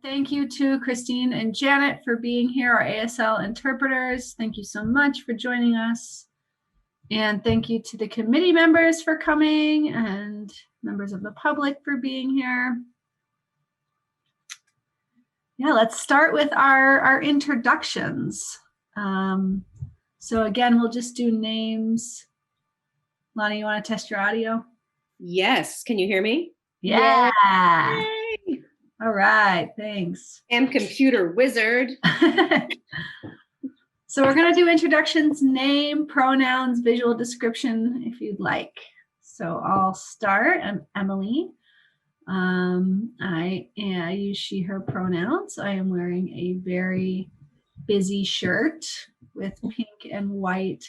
Thank you to Christine and Janet for being here, our ASL interpreters. Thank you so much for joining us. And thank you to the committee members for coming and members of the public for being here. Yeah, let's start with our introductions. So again, we'll just do names. Lonnie, you want to test your audio? Yes. Can you hear me? Yeah. Yay. All right. Thanks. I'm computer wizard. So we're going to do introductions, name, pronouns, visual description, if you'd like. So I'll start. I'm Emily. I use she, her pronouns. I am wearing a very busy shirt with pink and white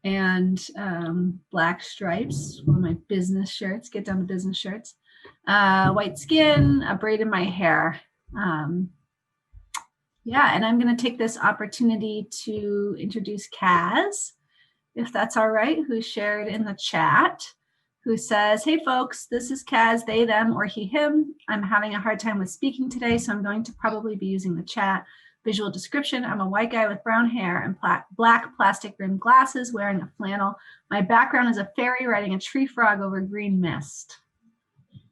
and black stripes. One of my business shirts, get down to business shirts. White skin, a braid in my hair. Yeah, and I'm going to take this opportunity to introduce Kaz, if that's all right, who shared in the chat, who says, hey folks, this is Kaz, they, them, or he, him. I'm having a hard time with speaking today, so I'm going to probably be using the chat. Visual description, I'm a white guy with brown hair and black plastic rimmed glasses wearing a flannel. My background is a fairy riding a tree frog over green mist.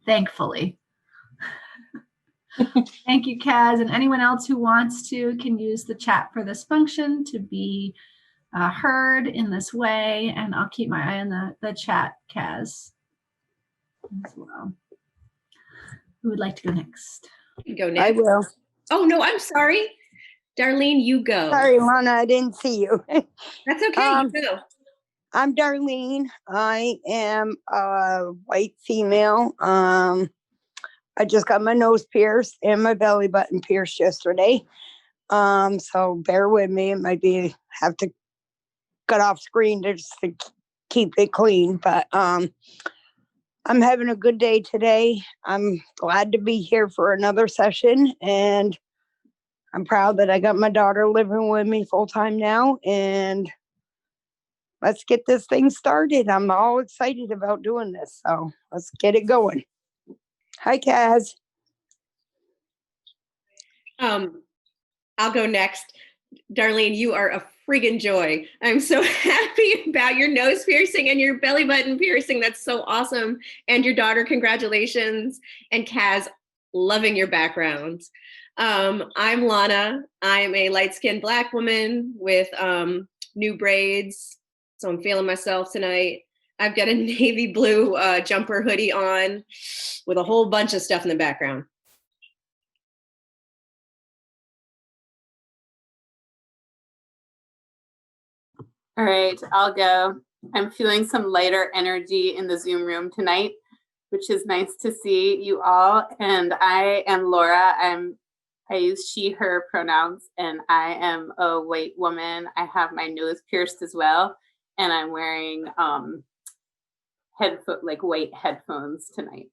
Thankfully. Thank you, Kaz. And anyone else who wants to can use the chat for this function to be heard in this way. And I'll keep my eye on the chat, Kaz, as well. Who would like to go next? You go next. I will. Oh, no, I'm sorry. Darlene, you go. Sorry, Lana, I didn't see you. That's okay. You go. I'm Darlene. I am a white female. I just got my nose pierced and my belly button pierced yesterday. So bear with me. It might be have to cut off screen just to keep it clean. But I'm having a good day today. I'm glad to be here for another session, and I'm proud that I got my daughter living with me full time now. And let's get this thing started. I'm all excited about doing this. So let's get it going. Hi, Kaz. I'll go next. Darlene, you are a friggin' joy. I'm so happy about your nose piercing and your belly button piercing. That's so awesome. And your daughter, congratulations. And Kaz, loving your background. I'm Lana. I'm a light-skinned Black woman with new braids. So I'm feeling myself tonight. I've got a navy blue jumper hoodie on with a whole bunch of stuff in the background. All right, I'll go. I'm feeling some lighter energy in the Zoom room tonight, which is nice to see you all. And I am Laura. I use she, her pronouns, and I am a white woman. I have my nose pierced as well, and I'm wearing white headphones tonight.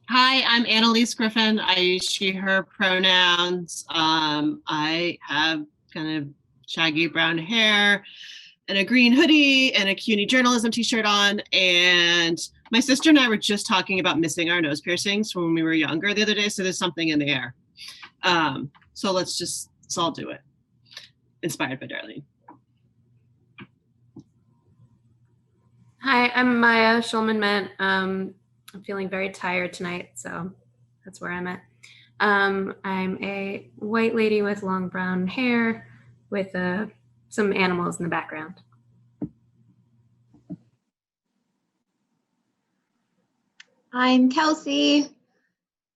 Hi, I'm Annalise Griffin. I use she, her pronouns. I have kind of shaggy brown hair and a green hoodie and a CUNY journalism t-shirt on. And my sister and I were just talking about missing our nose piercings from when we were younger the other day. So there's something in the air. So let's all do it. Inspired by Darlene. Hi, I'm Maya Schulman-Ment. I'm feeling very tired tonight, so that's where I'm at. I'm a white lady with long brown hair with some animals in the background. I'm Kelsey,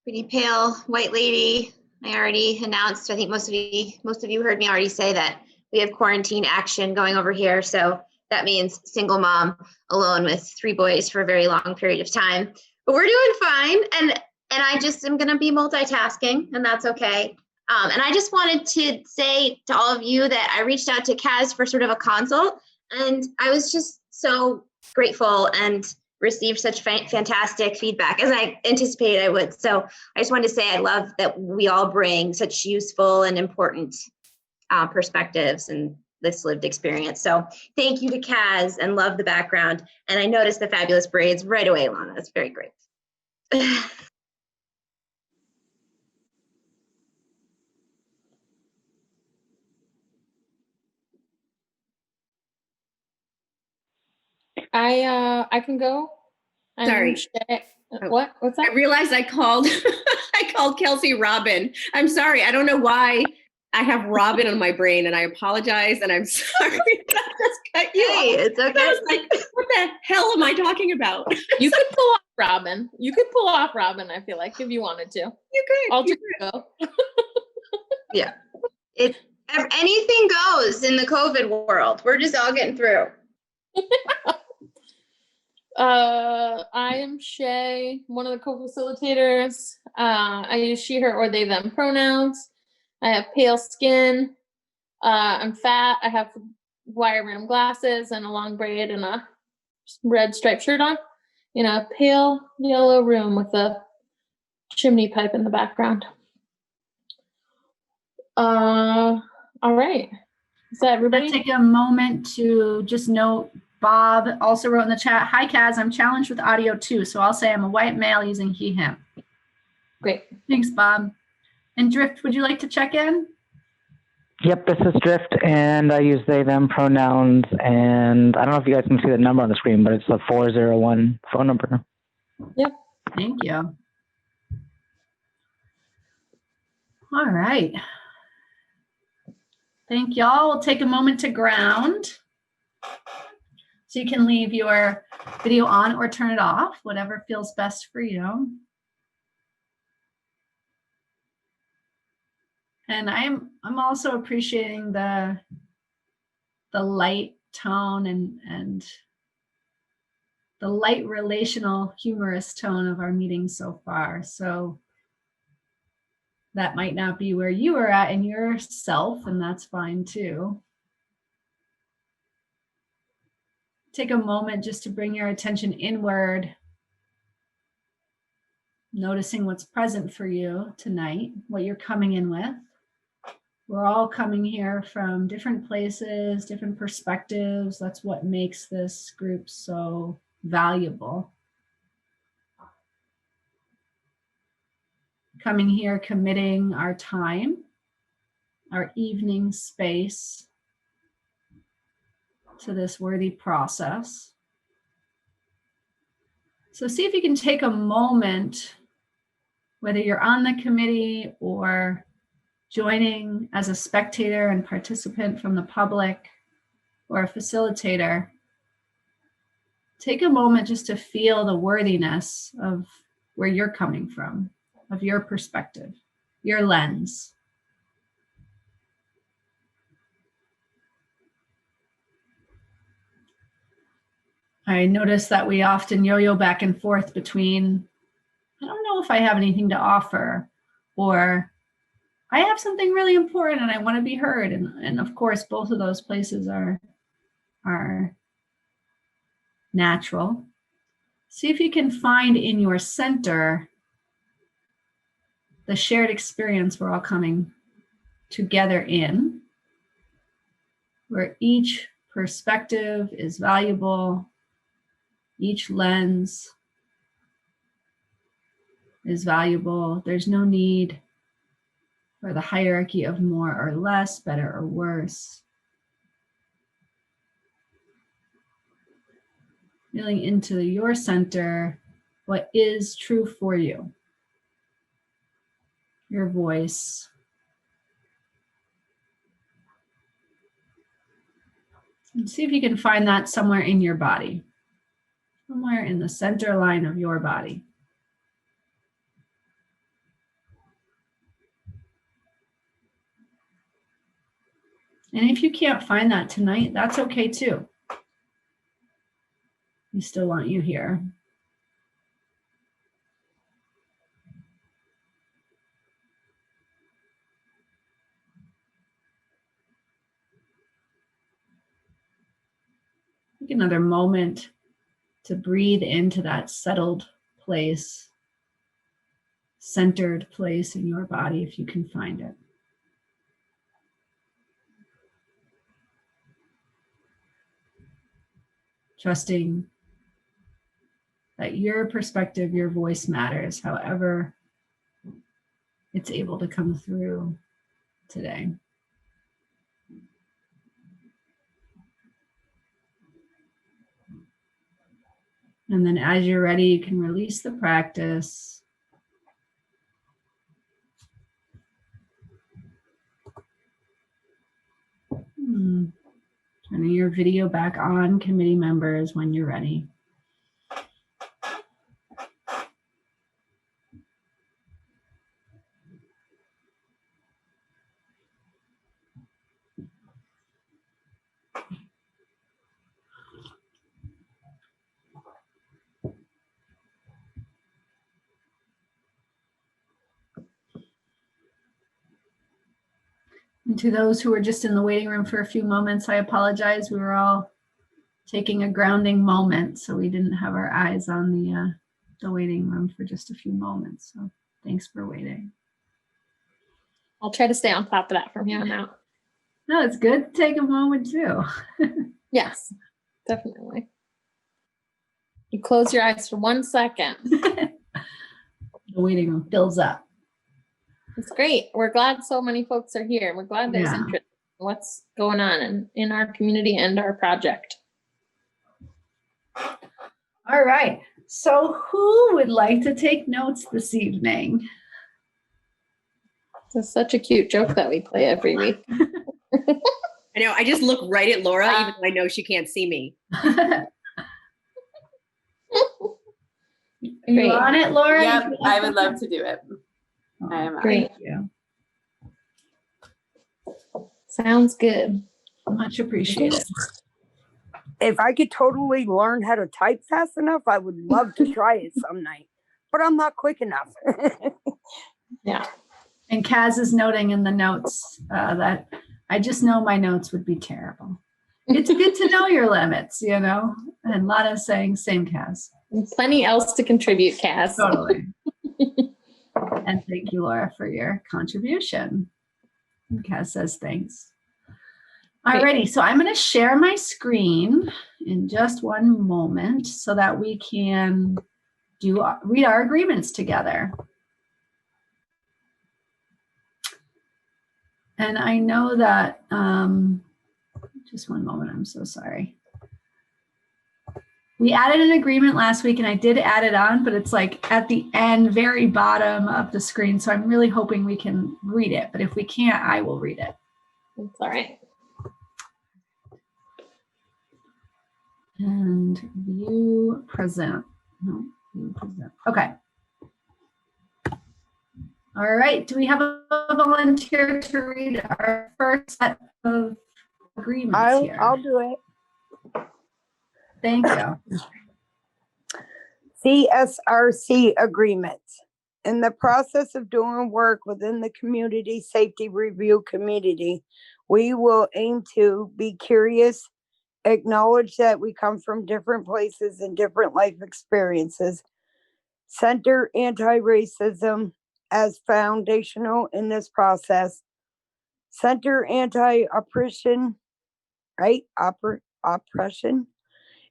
pretty pale white lady. I already announced, I think most of you heard me already say that we have quarantine action going over here. So that means single mom alone with 3 boys for a very long period of time. But we're doing fine. And I just am going to be multitasking, and that's okay. And I just wanted to say to all of you that I reached out to Kaz for sort of a consult, and I was just so grateful and received such fantastic feedback as I anticipated I would. So I just wanted to say I love that we all bring such useful and important perspectives, and this lived experience. So thank you to Kaz, and love the background. And I noticed the fabulous braids right away, Lana. That's very great. I can go. Sorry. What? What's that? I realized I called I called Kelsey Robin. I'm sorry. I don't know why I have Robin on my brain, and I apologize, and I'm sorry that I just cut you Hey, off. it's okay. I was like, what the hell am I talking about? You could pull off Robin. You could pull off Robin, I feel like, if you wanted to. You could. I'll you just go. Yeah. Anything goes in the COVID world. We're just all getting through. I am Shay, one of the co-facilitators. I use she, her, or they, them pronouns. I have pale skin. I'm fat. I have wire rim glasses and a long braid and a red striped shirt on in a pale yellow room with a chimney pipe in the background. All right. Is that everybody? Let's take a moment to just note, Bob also wrote in the chat, hi Kaz, I'm challenged with audio too, so I'll say I'm a white male using he, him. Great. Thanks, Bob. And Drift, would you like to check in? Yep, this is Drift, and I use they, them pronouns, and I don't know if you guys can see the number on the screen, but it's a 401 phone number. Yep. Thank you. All right. Thank y'all. We'll take a moment to ground. So you can leave your video on or turn it off, whatever feels best for you. And I'm also appreciating the light tone and the light relational humorous tone of our meeting so far. So that might not be where you are at in yourself, and that's fine too. Take a moment just to bring your attention inward, noticing what's present for you tonight, what you're coming in with. We're all coming here from different places, different perspectives. That's what makes this group so valuable. Coming here, committing our time, our evening space to this worthy process. So see if you can take a moment, whether you're on the committee or joining as a spectator and participant from the public or a facilitator, take a moment just to feel the worthiness of where you're coming from, of your perspective, your lens. I notice that we often yo-yo back and forth between, I don't know if I have anything to offer, or I have something really important and I want to be heard. And of course, both of those places are natural. See if you can find in your center the shared experience we're all coming together in, where each perspective is valuable, each lens is valuable. There's no need for the hierarchy of more or less, better or worse. Feeling into your center, what is true for you, your voice. And see if you can find that somewhere in your body, somewhere in the center line of your body. And if you can't find that tonight, that's okay too. We still want you here. Take another moment to breathe into that settled place, centered place in your body if you can find it. trusting that your perspective, your voice matters, however it's able to come through today. And then as you're ready, you can release the practice. Turning your video back on, committee members, when you're ready. And to those who were just in the waiting room for a few moments, I apologize. We were all taking a grounding moment, so we didn't have our eyes on the waiting room for just a few moments. So thanks for waiting. I'll try to stay on top of that from here on out. No, it's good to take a moment too. Yes, definitely. You close your eyes for 1 second. The waiting room fills up. It's great. We're glad so many folks are here. We're glad there's Yeah. interest in what's going on in our community and our project. All right. So who would like to take notes this evening? It's such a cute joke that we play every week. I know. I just look right at Laura, even though I know she can't see me. Are you Great. on it, Laura? Yep, I would love to do it. I am on. Great. Thank you. Sounds good. Much appreciated. If I could totally learn how to type fast enough, I would love to try it some night, but I'm not quick enough. Yeah. And Kaz is noting in the notes that I just know my notes would be terrible. It's good to know your limits, you know? And Lana's saying, same Kaz. And plenty else to contribute, Cass. Totally. And thank you, Laura, for your contribution. And Kaz says thanks. Alrighty, so I'm going to share my screen in just one moment so that we can read our agreements together. And I know that, just one moment, I'm so sorry. We added an agreement last week and I did add it on, but it's like at the end, very bottom of the screen. So I'm really hoping we can read it, but if we can't, I will read it. That's all right. And view present. No, view present. Okay. All right. Do we have a volunteer to read our first set of agreements here? I'll do it. Thank you. CSRC Agreements. In the process of doing work within the Community Safety Review Community, we will aim to be curious, acknowledge that we come from different places and different life experiences, center anti-racism as foundational in this process, center anti-oppression, right? Oppression,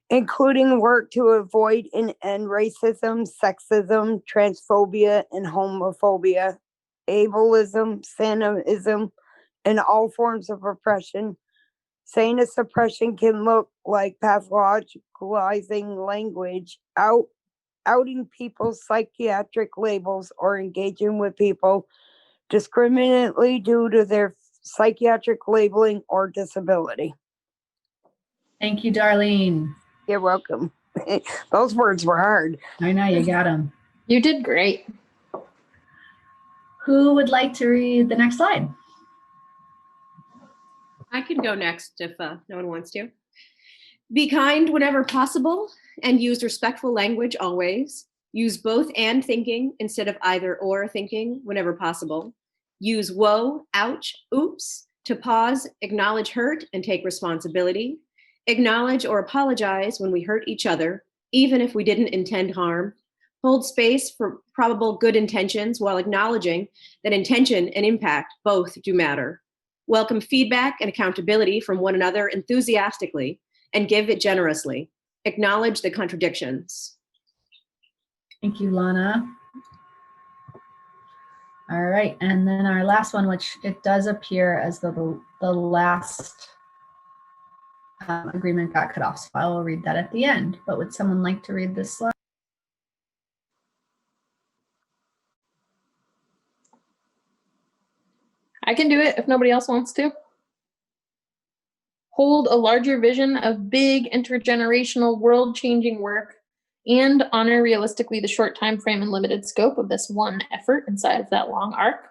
including work to avoid and end racism, sexism, transphobia, and homophobia, ableism, sanaism, and all forms of oppression. Saying a suppression can look like pathologizing language, outing people's psychiatric labels, or engaging with people discriminately due to their psychiatric labeling or disability. Thank you, Darlene. You're welcome. Those words were hard. I know you got them. You did great. Who would like to read the next slide? I can go next if no one wants to. Be kind whenever possible and use respectful language always. Use both and thinking instead of either or thinking whenever possible. Use whoa, ouch, oops to pause, acknowledge hurt, and take responsibility. Acknowledge or apologize when we hurt each other, even if we didn't intend harm. Hold space for probable good intentions while acknowledging that intention and impact both do matter. Welcome feedback and accountability from one another enthusiastically and give it generously. acknowledge the contradictions. Thank you, Lana. All right, and then our last one, which it does appear as though the last agreement got cut off, so I will read that at the end. But would someone like to read this slide? I can do it if nobody else wants to. Hold a larger vision of big intergenerational world-changing work and honor realistically the short time frame and limited scope of this one effort inside of that long arc.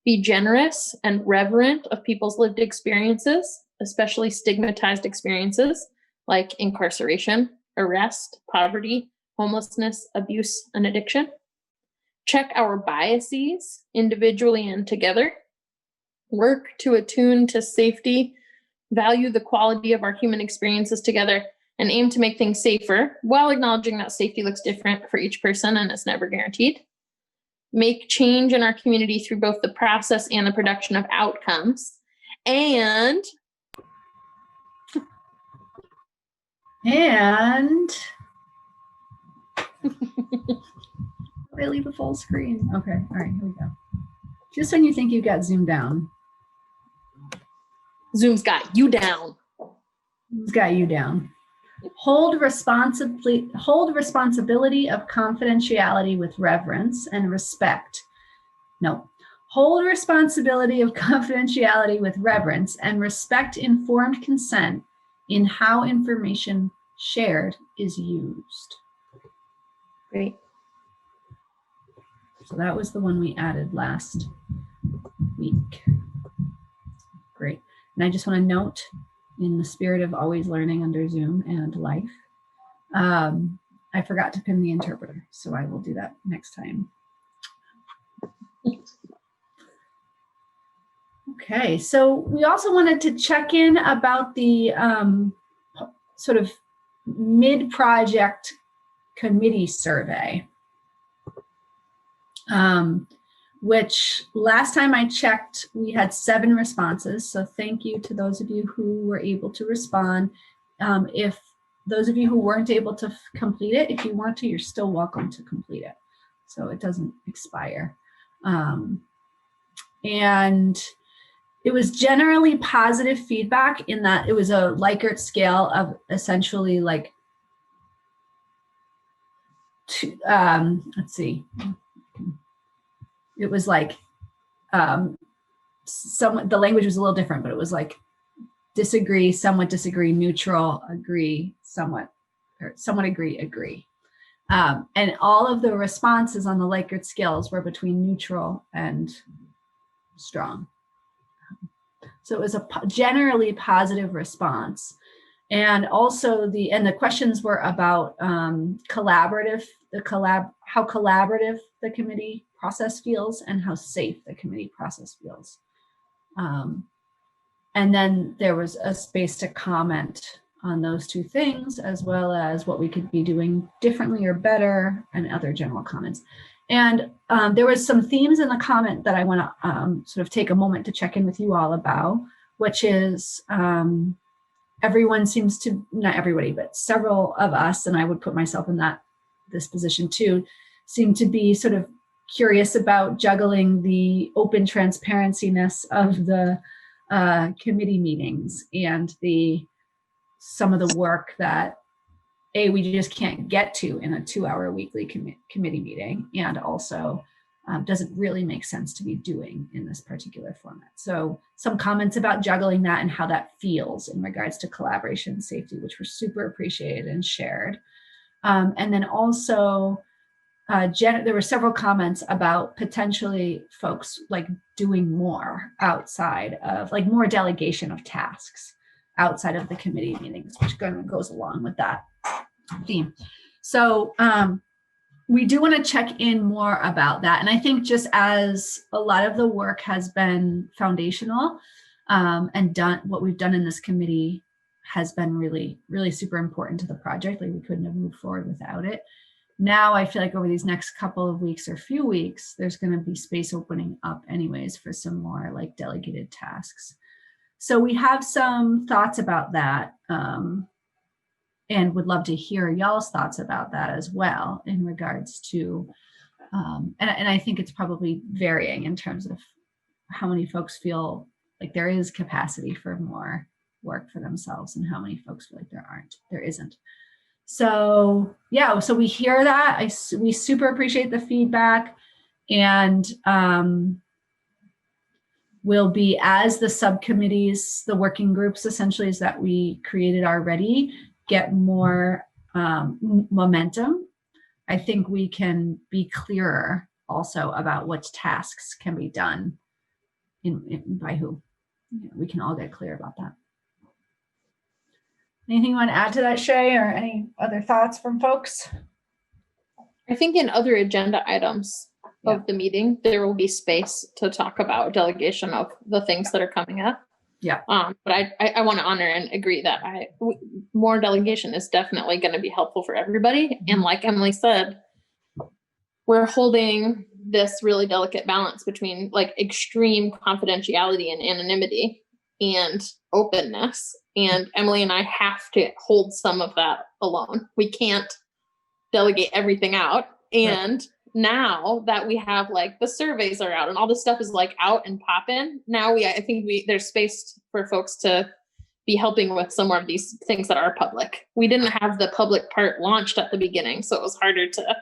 Be generous and reverent of people's lived experiences, especially stigmatized experiences like incarceration, arrest, poverty, homelessness, abuse, and addiction. Check our biases individually and together. Work to attune to safety, value the quality of our human experiences together, and aim to make things safer while acknowledging that safety looks different for each person and is never guaranteed. Make change in our community through both the process and the production of outcomes. And I leave the full screen. Okay, all right, here we go. Just when you think you got zoomed down. Zoom's got you down. It's got you down. Hold responsibility of confidentiality with reverence and respect. No. Hold responsibility of confidentiality with reverence and respect informed consent in how information shared is used. Great. So that was the one we added last week. Great. And I just want to note, in the spirit of always learning under Zoom and life, I forgot to pin the interpreter, so I will do that next time. Okay, so we also wanted to check in about the sort of mid-project committee survey, which last time I checked, we had 7 responses. So thank you to those of you who were able to respond. If those of you who weren't able to complete it, if you want to, you're still welcome to complete it. So it doesn't expire. And it was generally positive feedback in that it was a Likert scale of essentially like, let's see. It was like, the language was a little different, but it was like disagree, somewhat disagree, neutral, agree, somewhat, or somewhat agree, agree. And all of the responses on the Likert scales were between neutral and strong. So it was a generally positive response. And also the questions were about how collaborative the committee process feels and how safe the committee process feels. And then there was a space to comment on those 2 things, as well as what we could be doing differently or better, and other general comments. And there was some themes in the comment that I want to sort of take a moment to check in with you all about, which is everyone seems to, not everybody, but several of us, and I would put myself in this position too, seem to be sort of curious about juggling the open transparency-ness of the committee meetings and some of the work that we just can't get to in a 2-hour weekly committee meeting, and also doesn't really make sense to be doing in this particular format. So some comments about juggling that and how that feels in regards to collaboration and safety, which were super appreciated and shared. And then also, there were several comments about potentially folks like doing more outside of, like more delegation of tasks outside of the committee meetings, which kind of goes along with that theme. So we do want to check in more about that. And I think just as a lot of the work has been foundational and what we've done in this committee has been really, really super important to the project. Like we couldn't have moved forward without it. Now I feel like over these next couple of weeks or few weeks, there's going to be space opening up anyways for some more like delegated tasks. So we have some thoughts about that. and would love to hear y'all's thoughts about that as well in regards to, and I think it's probably varying in terms of how many folks feel like there is capacity for more work for themselves and how many folks feel like there isn't. So yeah, so we hear that. We super appreciate the feedback, and will be, as the subcommittees, the working groups essentially is that we created already, get more momentum. I think we can be clearer also about what tasks can be done by who. We can all get clear about that. Anything you want to add to that, Shay, or any other thoughts from folks? I think in other agenda items of the meeting, there will be space to talk about delegation of the things that are coming up. Yeah. But I want to honor and agree that more delegation is definitely going to be helpful for everybody. And like Emily said, we're holding this really delicate balance between like extreme confidentiality and anonymity and openness. And Emily and I have to hold some of that alone. We can't delegate everything out. And now that we have like the surveys are out and all this stuff is like out and popping, now I think there's space for folks to be helping with some more of these things that are public. We didn't have the public part launched at the beginning, so it was harder to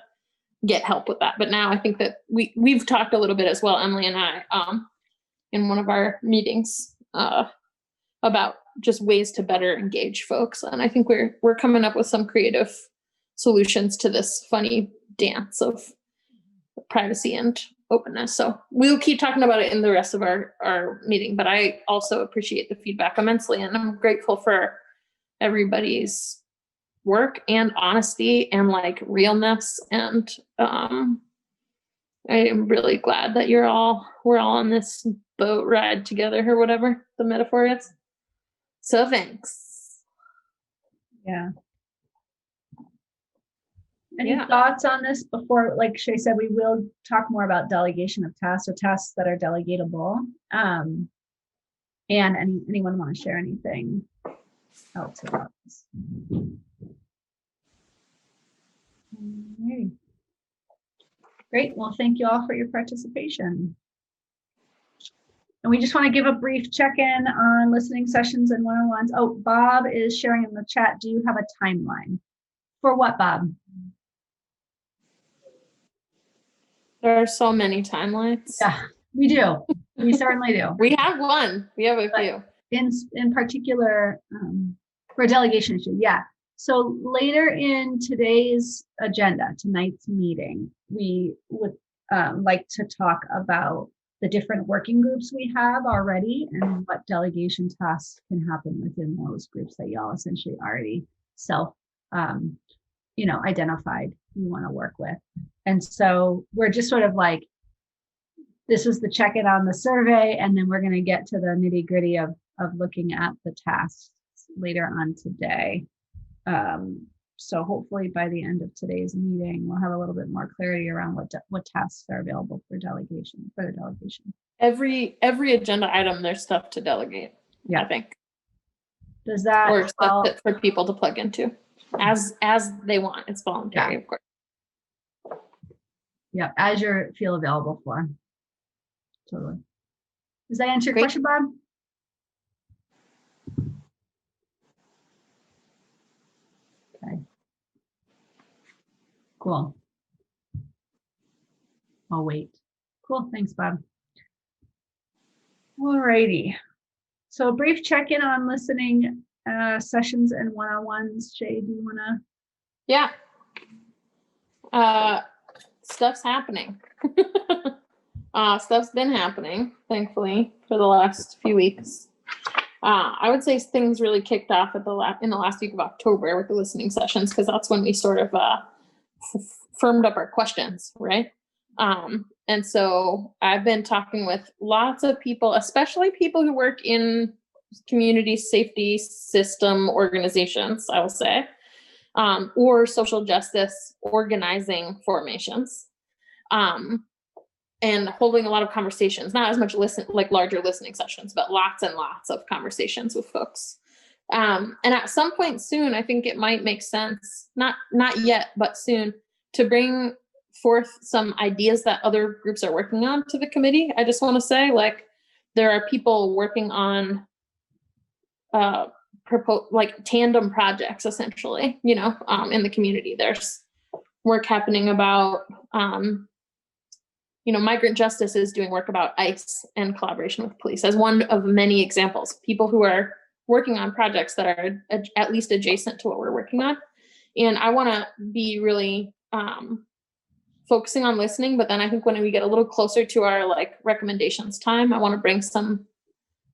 get help with that. But now I think that we've talked a little bit as well, Emily and I, in one of our meetings, about just ways to better engage folks. And I think we're coming up with some creative solutions to this funny dance of privacy and openness. So we'll keep talking about it in the rest of our meeting, but I also appreciate the feedback immensely. And I'm grateful for everybody's work and honesty and like realness. And I am really glad that we're all on this boat ride together, or whatever the metaphor is. So thanks. Yeah. Any thoughts on this before, like Shay said, we will talk more about delegation of tasks or tasks that are delegatable. And anyone want to share anything else about this? Alrighty. Great. Well, thank you all for your participation. And we just want to give a brief check-in on listening sessions and one-on-ones. Oh, Bob is sharing in the chat. Do you have a timeline? For what, Bob? There are so many timelines. Yeah, we do. We certainly do. We have one. We have a few. In particular, for a delegation issue, yeah. So later in today's agenda, tonight's meeting, we would like to talk about the different working groups we have already and what delegation tasks can happen within those groups that y'all essentially already identified you want to work with. And so we're just sort of like, this was the check-in on the survey, and then we're going to get to the nitty-gritty of looking at the tasks later on today. So hopefully by the end of today's meeting, we'll have a little bit more clarity around what tasks are available for the delegation. Every agenda item, there's stuff to delegate. Yeah, I think. Does that or stuff for people to plug into as they want? It's voluntary, of course. Yeah, as you feel available for. Totally. Does that answer your question, Bob? Okay. Cool. I'll wait. Cool. Thanks, Bob. All righty. So a brief check-in on listening sessions and one-on-ones. Shay, do you want to? Yeah. Stuff's happening. Stuff's been happening, thankfully, for the last few weeks. I would say things really kicked off in the last week of October with the listening sessions, because that's when we sort of firmed up our questions, right? And so I've been talking with lots of people, especially people who work in community safety system organizations, I will say, or social justice organizing formations, and holding a lot of conversations, not as much larger listening sessions, but lots and lots of conversations with folks And at some point soon, I think it might make sense, not yet, but soon, to bring forth some ideas that other groups are working on to the committee. I just want to say, like, there are people working on like tandem projects, essentially, you know, in the community. There's work happening about, you know, migrant justice is doing work about ICE and collaboration with police as one of many examples. People who are working on projects that are at least adjacent to what we're working on. And I want to be really focusing on listening, but then I think when we get a little closer to our like recommendations time, I want to bring some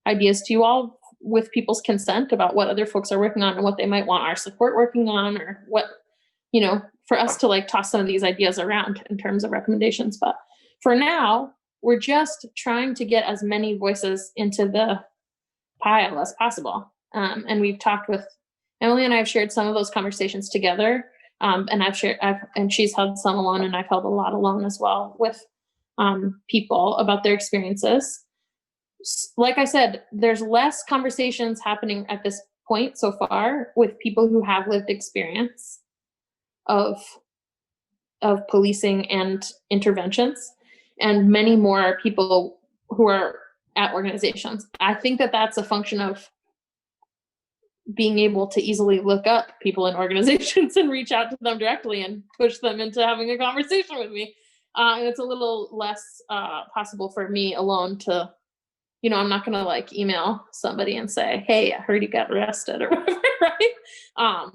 ideas to you all with people's consent about what other folks are working on and what they might want our support working on, or what, you know, for us to like toss some of these ideas around in terms of recommendations. But for now, we're just trying to get as many voices into the pile as possible. And we've talked with Emily, and I've shared some of those conversations together. And she's held some alone, and I've held a lot alone as well with people about their experiences. Like I said, there's less conversations happening at this point so far with people who have lived experience of policing and interventions, and many more people who are at organizations. I think that that's a function of being able to easily look up people in organizations and reach out to them directly and push them into having a conversation with me. And it's a little less possible for me alone to, you know, I'm not gonna like email somebody and say, hey, I heard you got arrested or whatever, right?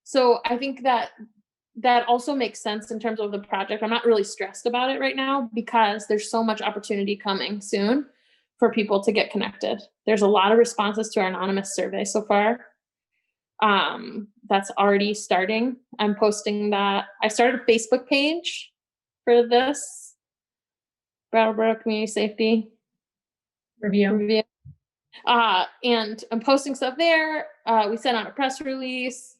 So I think that also makes sense in terms of the project. I'm not really stressed about it right now because there's so much opportunity coming soon for people to get connected. There's a lot of responses to our anonymous survey so far. That's already starting. I'm posting that. I started a Facebook page for this Brattleboro Community Safety Review. And I'm posting stuff there. We sent out a press release.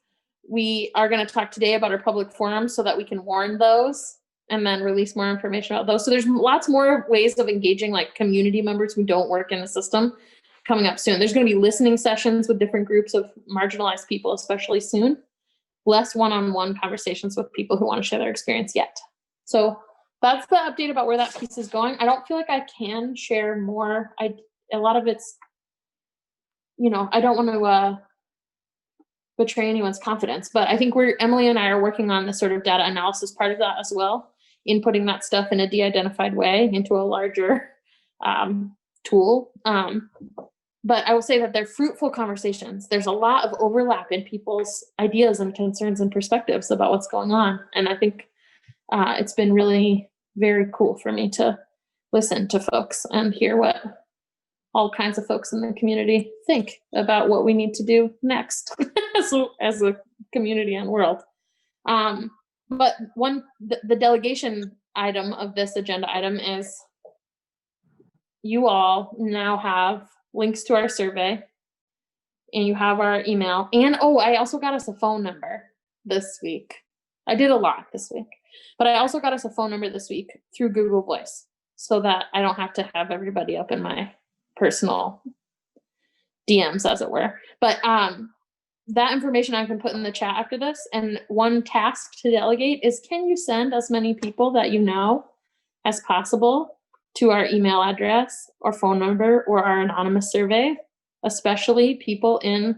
We are going to talk today about our public forums so that we can warn those and then release more information about those. So there's lots more ways of engaging like community members who don't work in the system coming up soon. There's going to be listening sessions with different groups of marginalized people, especially soon. Less one-on-one conversations with people who want to share their experience yet. So that's the update about where that piece is going. I don't feel like I can share more. A lot of it's, you know, I don't want to betray anyone's confidence, but I think Emily and I are working on the sort of data analysis part of that as well, inputting that stuff in a de-identified way into a larger tool. But I will say that they're fruitful conversations. There's a lot of overlap in people's ideas and concerns and perspectives about what's going on. And I think it's been really very cool for me to listen to folks and hear what all kinds of folks in the community think about what we need to do next as a community and world. But the delegation item of this agenda item is you all now have links to our survey, and you have our email. And I also got us a phone number this week. I did a lot this week, but I also got us a phone number this week through Google Voice so that I don't have to have everybody up in my personal DMs, as it were. But that information I can put in the chat after this. And one task to delegate is, can you send as many people that you know as possible to our email address or phone number or our anonymous survey, especially people in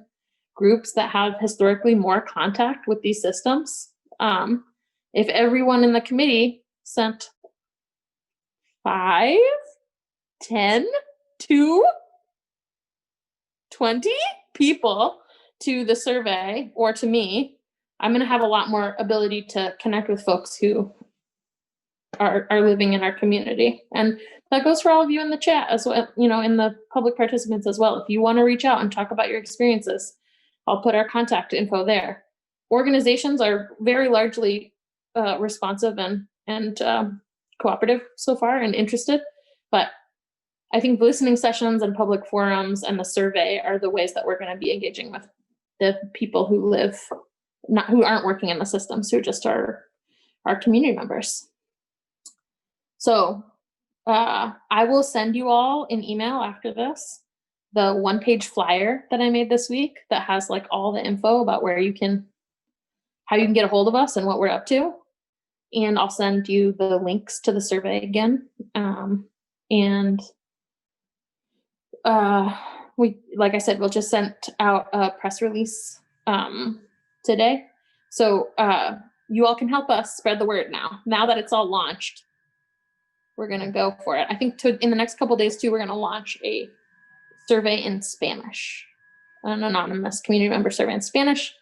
groups that have historically more contact with these systems. If everyone in the committee sent 5, 10, 2, 20 people to the survey or to me, I'm going to have a lot more ability to connect with folks who are living in our community. And that goes for all of you in the chat as well, you know, in the public participants as well. If you want to reach out and talk about your experiences, I'll put our contact info there. Organizations are very largely responsive and cooperative so far and interested, but I think listening sessions and public forums and the survey are the ways that we're going to be engaging with the people who who aren't working in the systems, who just are our community members. So I will send you all an email after this the one-page flyer that I made this week that has like all the info about how you can get a hold of us and what we're up to. And I'll send you the links to the survey again. We, like I said, we'll just send out a press release today. So you all can help us spread the word now. Now that it's all launched, we're going to go for it. I think in the next couple of days too, we're going to launch a survey in Spanish, an anonymous community member survey in Spanish.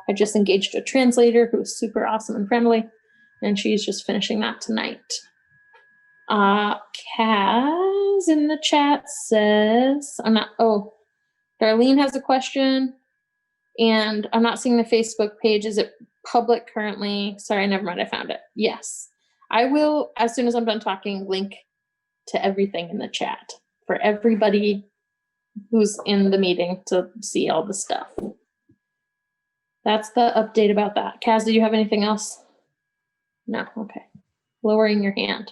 I just engaged a translator who is super awesome and friendly, and she's just finishing that tonight. Kaz in the chat says, Darlene has a question, and I'm not seeing the Facebook page. Is it public currently? Sorry, never mind, I found it. Yes. I will, as soon as I'm done talking, link to everything in the chat for everybody who's in the meeting to see all the stuff. That's the update about that. Kaz, do you have anything else? No, okay. Lowering your hand.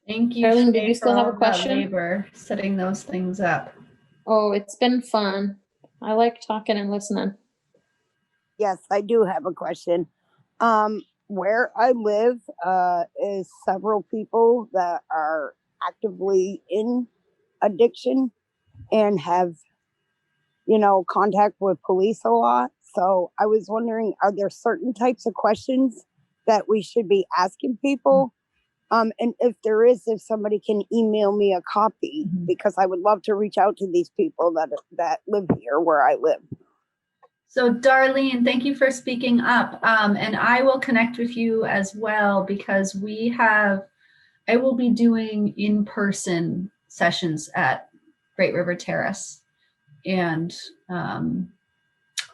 Thank you, Darlene, did Shay, you still for have all a that question? labor, setting those things up. Oh, it's been fun. I like talking and listening. Yes, I do have a question. Where I live is several people that are actively in addiction and have, contact with police a lot. So I was wondering, are there certain types of questions that we should be asking people? And if there is, if somebody can email me a copy, because I would love to reach out to these people that live here where I live. So Darlene, thank you for speaking up. And I will connect with you as well, because I will be doing in-person sessions at Great River Terrace, and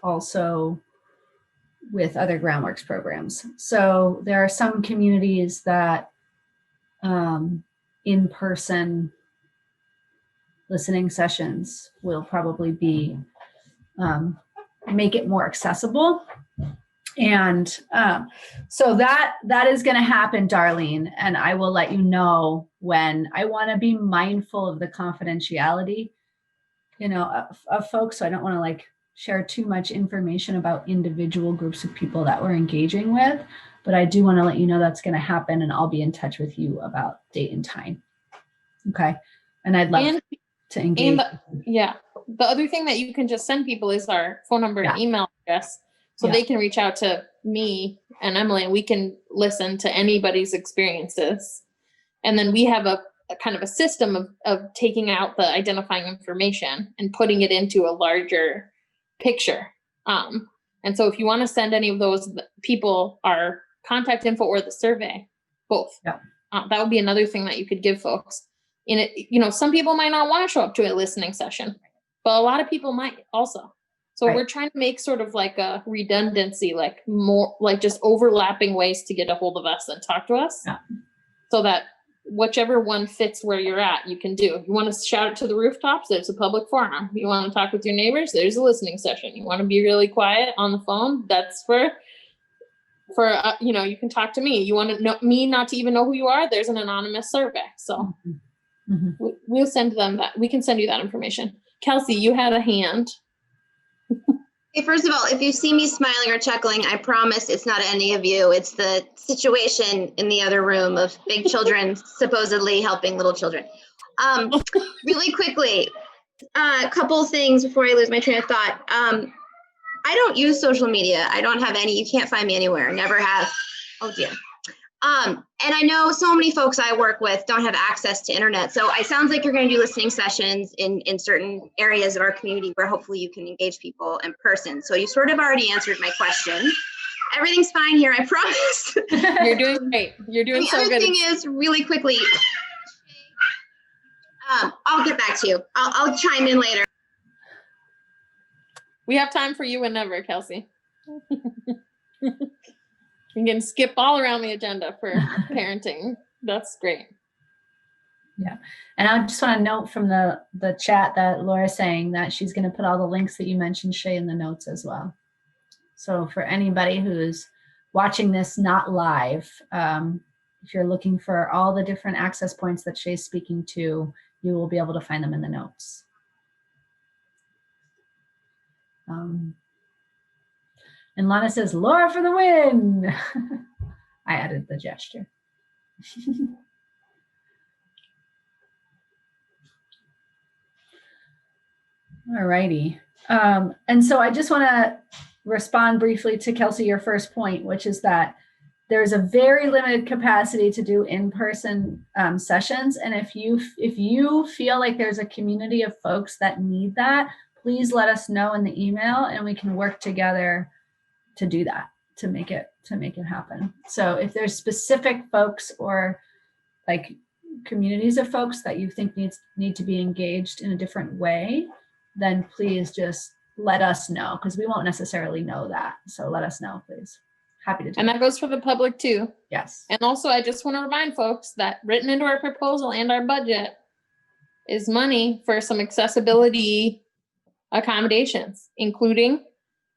also with other Groundworks programs. So there are some communities that in-person listening sessions will probably be make it more accessible. And so that is going to happen, Darlene, and I will let you know when. I want to be mindful of the confidentiality, of folks. So I don't want to share too much information about individual groups of people that we're engaging with, but I do want to let you know that's going to happen, and I'll be in touch with you about date and time. Okay. And I'd love to engage. The other thing that you can just send people is our phone number and email address, so they can reach out to me and Emily, and we can listen to anybody's experiences. And then we have a kind of a system of taking out the identifying information and putting it into a larger picture. And so if you want to send any of those people our contact info or the survey, both, that would be another thing that you could give folks. In it, some people might not want to show up to a listening session, but a lot of people might also. So we're trying to make sort of like a redundancy, more just overlapping ways to get a hold of us and talk to us, so that whichever one fits where you're at, you can do. If you want to shout it to the rooftops, there's a public forum. You want to talk with your neighbors, there's a listening session. You want to be really quiet on the phone, that's for you can talk to me. You want to know me not to even know who you are, there's an anonymous survey. So we'll send them that. We can send you that information. Kelsey, you had a hand. Okay, first of all, if you see me smiling or chuckling, I promise it's not any of you. It's the situation in the other room of big children supposedly helping little children. Really quickly, a couple things before I lose my train of thought. I don't use social media. I don't have any. You can't find me anywhere. Never have. Oh dear. And I know so many folks I work with don't have access to internet. So it sounds like you're going to do listening sessions in certain areas of our community where hopefully you can engage people in person. So you sort of already answered my question. Everything's fine here, I promise. You're doing great. You're doing so good. The other thing is, really quickly, I'll get back to you. I'll chime in later. We have time for you whenever, Kelsey. You can skip all around the agenda for parenting. That's great. Yeah. And I just want to note from the chat that Laura's saying that she's going to put all the links that you mentioned, Shay, in the notes as well. So for anybody who's watching this not live, if you're looking for all the different access points that Shay's speaking to, you will be able to find them in the notes. And Lana says, Laura for the win. I added the gesture. All righty. And so I just want to respond briefly to Kelsey, your first point, which is that there's a very limited capacity to do in-person sessions. And if you feel like there's a community of folks that need that, please let us know in the email and we can work together to do that, to make it happen. So if there's specific folks or like communities of folks that you think need to be engaged in a different way, then please just let us know, because we won't necessarily know that. So let us know, please. Happy to do And that goes for the public too. Yes. And also, I just want to remind folks that written into our proposal and our budget is money for some accessibility accommodations, including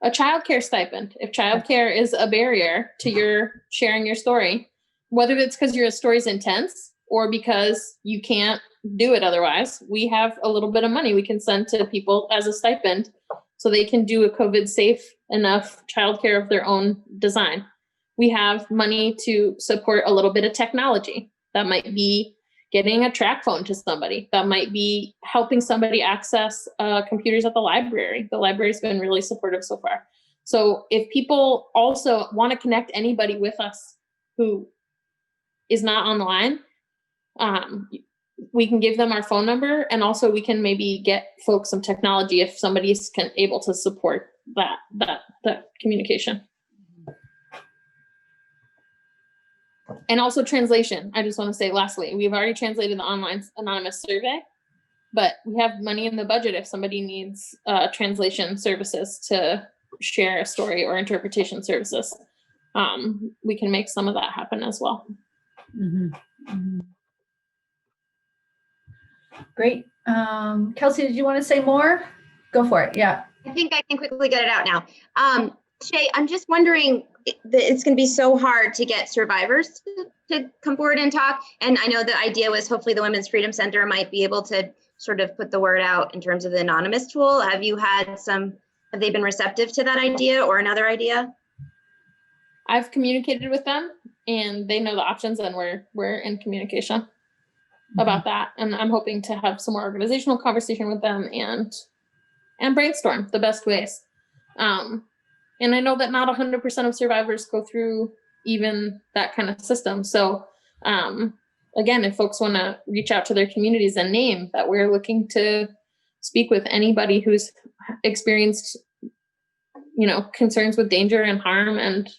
a childcare stipend. If childcare is a barrier to your sharing your story, whether it's because your story's intense or because you can't do it otherwise, we have a little bit of money we can send to people as a stipend so they can do a COVID safe enough childcare of their own design. We have money to support a little bit of technology. That might be getting a track phone to somebody. That might be helping somebody access computers at the library. The library's been really supportive so far. So if people also want to connect anybody with us who is not online, we can give them our phone number, and also we can maybe get folks some technology if somebody's able to support that communication. And also translation. I just want to say lastly, we've already translated the online anonymous survey, but we have money in the budget if somebody needs translation services to share a story or interpretation services. We can make some of that happen as well. Mm-hmm. Mm-hmm. Great. Kelsey, did you want to say more? Go for it. Yeah. I think I can quickly get it out now. Shay, I'm just wondering, it's going to be so hard to get survivors to come forward and talk. And I know the idea was hopefully the Women's Freedom Center might be able to sort of put the word out in terms of the anonymous tool. Have they been receptive to that idea or another idea? I've communicated with them and they know the options, and we're in communication about that. And I'm hoping to have some more organizational conversation with them and brainstorm the best ways. And I know that not 100% of survivors go through even that kind of system. So again, if folks want to reach out to their communities and name that we're looking to speak with anybody who's experienced, concerns with danger and harm and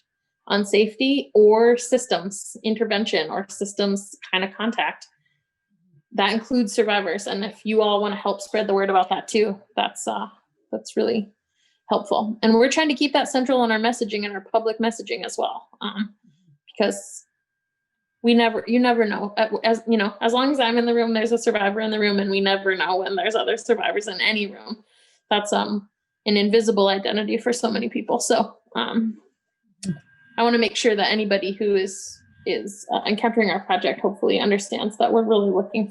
unsafety or systems intervention or systems kind of contact, that includes survivors. And if you all want to help spread the word about that too, that's really helpful. And we're trying to keep that central in our messaging and our public messaging as well, because you never know. As long as I'm in the room, there's a survivor in the room, and we never know when there's other survivors in any room. That's an invisible identity for so many people. So I want to make sure that anybody who is encountering our project hopefully understands that we're really looking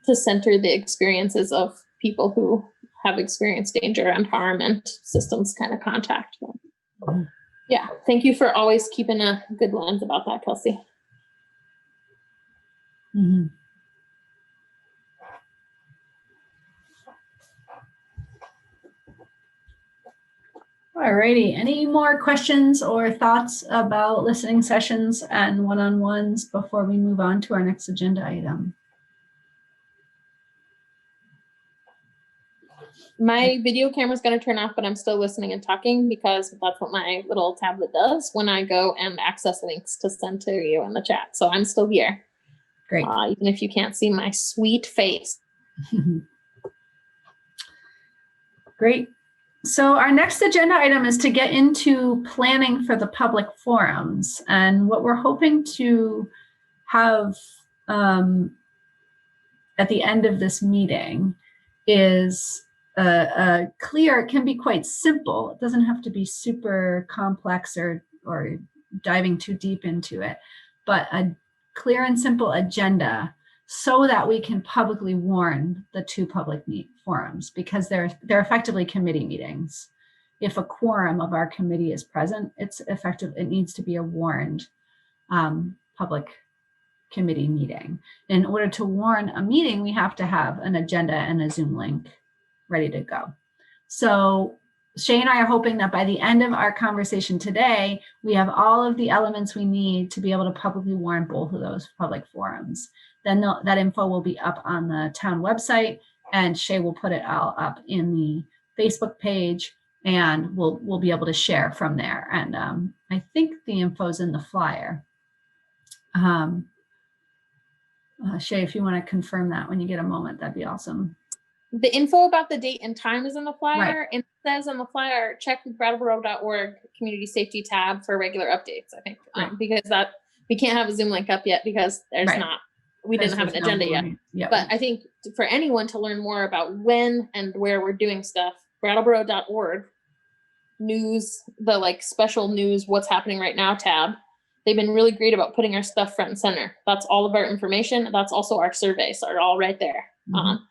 to center the experiences of people who have experienced danger and harm and systems kind of contact. Yeah, thank you for always keeping a good lens about that, Kelsey. Mm-hmm. All righty. Any more questions or thoughts about listening sessions and one-on-ones before we move on to our next agenda item? My video camera is going to turn off, but I'm still listening and talking because that's what my little tablet does when I go and access links to send to you in the chat. So I'm still here. Great. Even if you can't see my sweet face. Great. So our next agenda item is to get into planning for the public forums. And what we're hoping to have at the end of this meeting is clear. It can be quite simple. It doesn't have to be super complex or diving too deep into it, but a clear and simple agenda so that we can publicly warn the two public forums, because they're effectively committee meetings. If a quorum of our committee is present, it's effective. It needs to be a warned public committee meeting. In order to warn a meeting, we have to have an agenda and a Zoom link ready to go. So Shay and I are hoping that by the end of our conversation today, we have all of the elements we need to be able to publicly warn both of those public forums. Then that info will be up on the town website, and Shay will put it all up in the Facebook page, and we'll be able to share from there. And I think the info's in the flyer. Shay, if you want to confirm that when you get a moment, that'd be awesome. The info about the date and time is in the flyer, Right. and it says on the flyer, check the brattleboro.org community safety tab for regular updates, I think, Right. because that we can't have a Zoom link up yet because there's Right. not, we didn't have an agenda yet. Yep. But I think for anyone to learn more about when and where we're doing stuff, brattleboro.org news, the like special news, what's happening right now tab. They've been really great about putting our stuff front and center. That's all of our information. That's also our surveys are all right there. Mhm.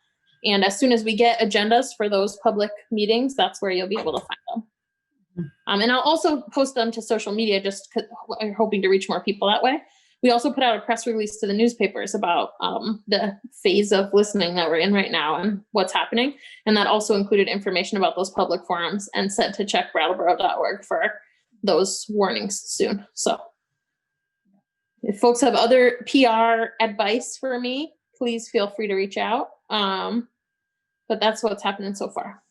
And as soon as we get agendas for those public meetings, that's where you'll be able to find them. And I'll also post them to social media, just 'cause we're hoping to reach more people that way. We also put out a press release to the newspapers about the phase of listening that we're in right now and what's happening. And that also included information about those public forums, and said to check brattleboro.org for those warnings soon. So if folks have other PR advice for me, please feel free to reach out. But that's what's happening so far.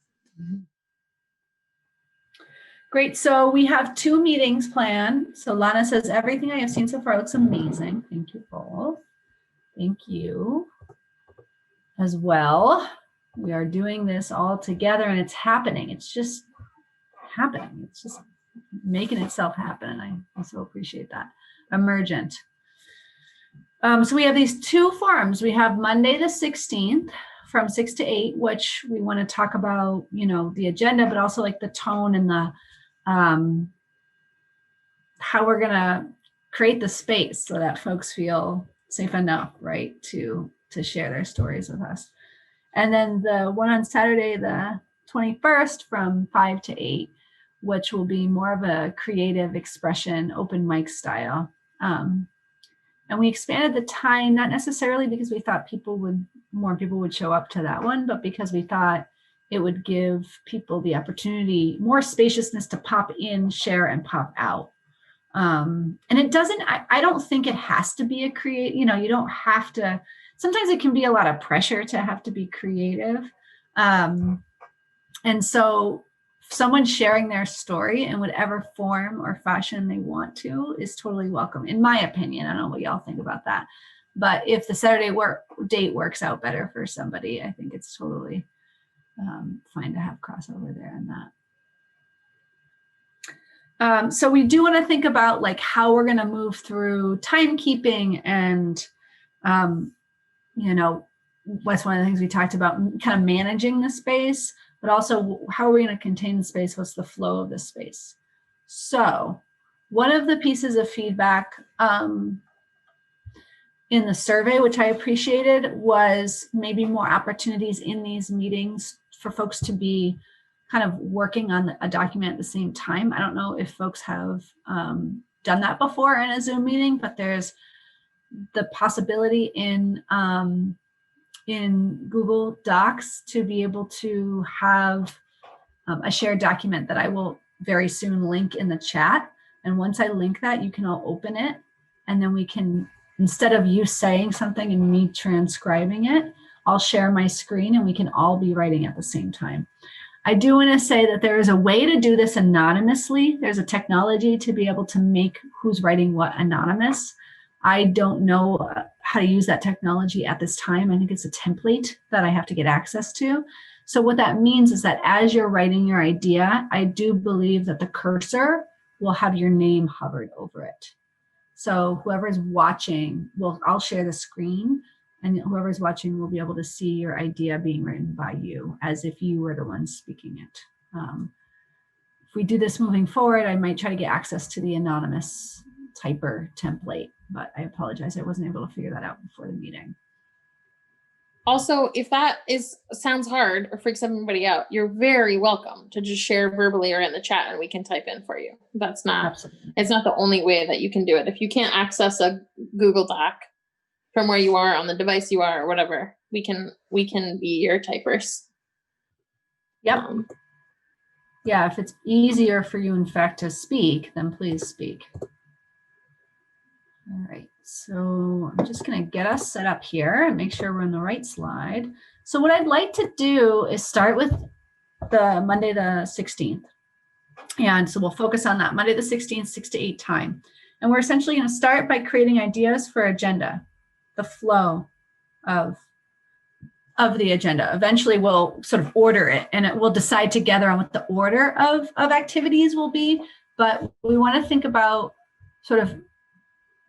Great. So we have 2 meetings planned. So Lana says, everything I have seen so far looks amazing. Thank you both. Thank you as well. We are doing this all together, and it's happening. It's just happening. It's just making itself happen. And I so appreciate that. Emergent. So we have these 2 forums. We have Monday the 16th from 6 to 8, which we want to talk about, the agenda, but also like the tone and the how we're going to create the space so that folks feel safe enough, right, to share their stories with us. And then the one on Saturday, the 21st from 5 to 8, which will be more of a creative expression, open mic style. And we expanded the time, not necessarily because we thought more people would show up to that one, but because we thought it would give people the opportunity, more spaciousness to pop in, share, and pop out. And it doesn't, I don't think it has to be you don't have to, sometimes it can be a lot of pressure to have to be creative. And so someone sharing their story in whatever form or fashion they want to is totally welcome, in my opinion. I don't know what y'all think about that. But if the Saturday date works out better for somebody, I think it's totally fine to have crossover there and that. So we do want to think about like how we're going to move through timekeeping and, what's one of the things we talked about, kind of managing the space, but also how are we going to contain the space? What's the flow of the space? So one of the pieces of feedback in the survey, which I appreciated, was maybe more opportunities in these meetings for folks to be kind of working on a document at the same time. I don't know if folks have done that before in a Zoom meeting, but there's the possibility in Google Docs to be able to have a shared document that I will very soon link in the chat. And once I link that, you can all open it, and then we can, instead of you saying something and me transcribing it, I'll share my screen and we can all be writing at the same time. I do want to say that there is a way to do this anonymously. There's a technology to be able to make who's writing what anonymous. I don't know how to use that technology at this time. I think it's a template that I have to get access to. So what that means is that as you're writing your idea, I do believe that the cursor will have your name hovered over it. So whoever's watching, I'll share the screen, and whoever's watching will be able to see your idea being written by you as if you were the one speaking it. If we do this moving forward, I might try to get access to the anonymous typer template, but I apologize. I wasn't able to figure that out before the meeting. Also, if that sounds hard or freaks everybody out, you're very welcome to just share verbally or in the chat, and we can type in for you. That's not, Absolutely. it's not the only way that you can do it. If you can't access a Google Doc from where you are on the device you are or whatever, we can be your typers. Yep. Yeah, if it's easier for you, in fact, to speak, then please speak. All right, so I'm just going to get us set up here and make sure we're on the right slide. So what I'd like to do is start with the Monday the 16th. And so we'll focus on that Monday the 16th, 6 to 8 time. And we're essentially going to start by creating ideas for agenda, the flow of the agenda. Eventually we'll sort of order it, and we'll decide together on what the order of activities will be. But we want to think about sort of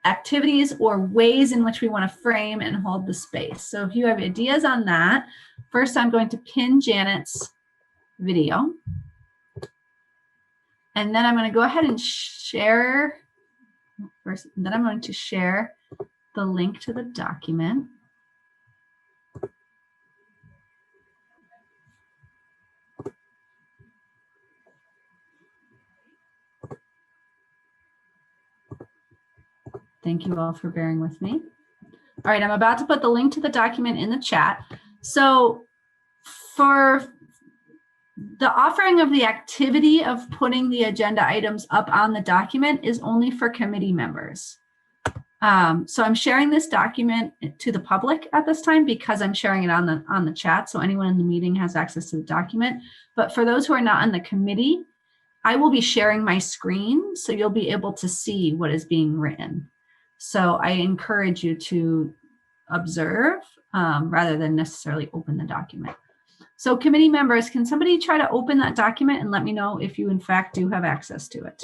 activities or ways in which we want to frame and hold the space. So if you have ideas on that, first I'm going to pin Janet's video. And then I'm going to go ahead and share first, then I'm going to share the link to the document. Thank you all for bearing with me. All right, I'm about to put the link to the document in the chat. So for the offering of the activity of putting the agenda items up on the document is only for committee members. So I'm sharing this document to the public at this time because I'm sharing it on the chat. So anyone in the meeting has access to the document. But for those who are not on the committee, I will be sharing my screen, so you'll be able to see what is being written. So I encourage you to observe rather than necessarily open the document. So committee members, can somebody try to open that document and let me know if you in fact do have access to it?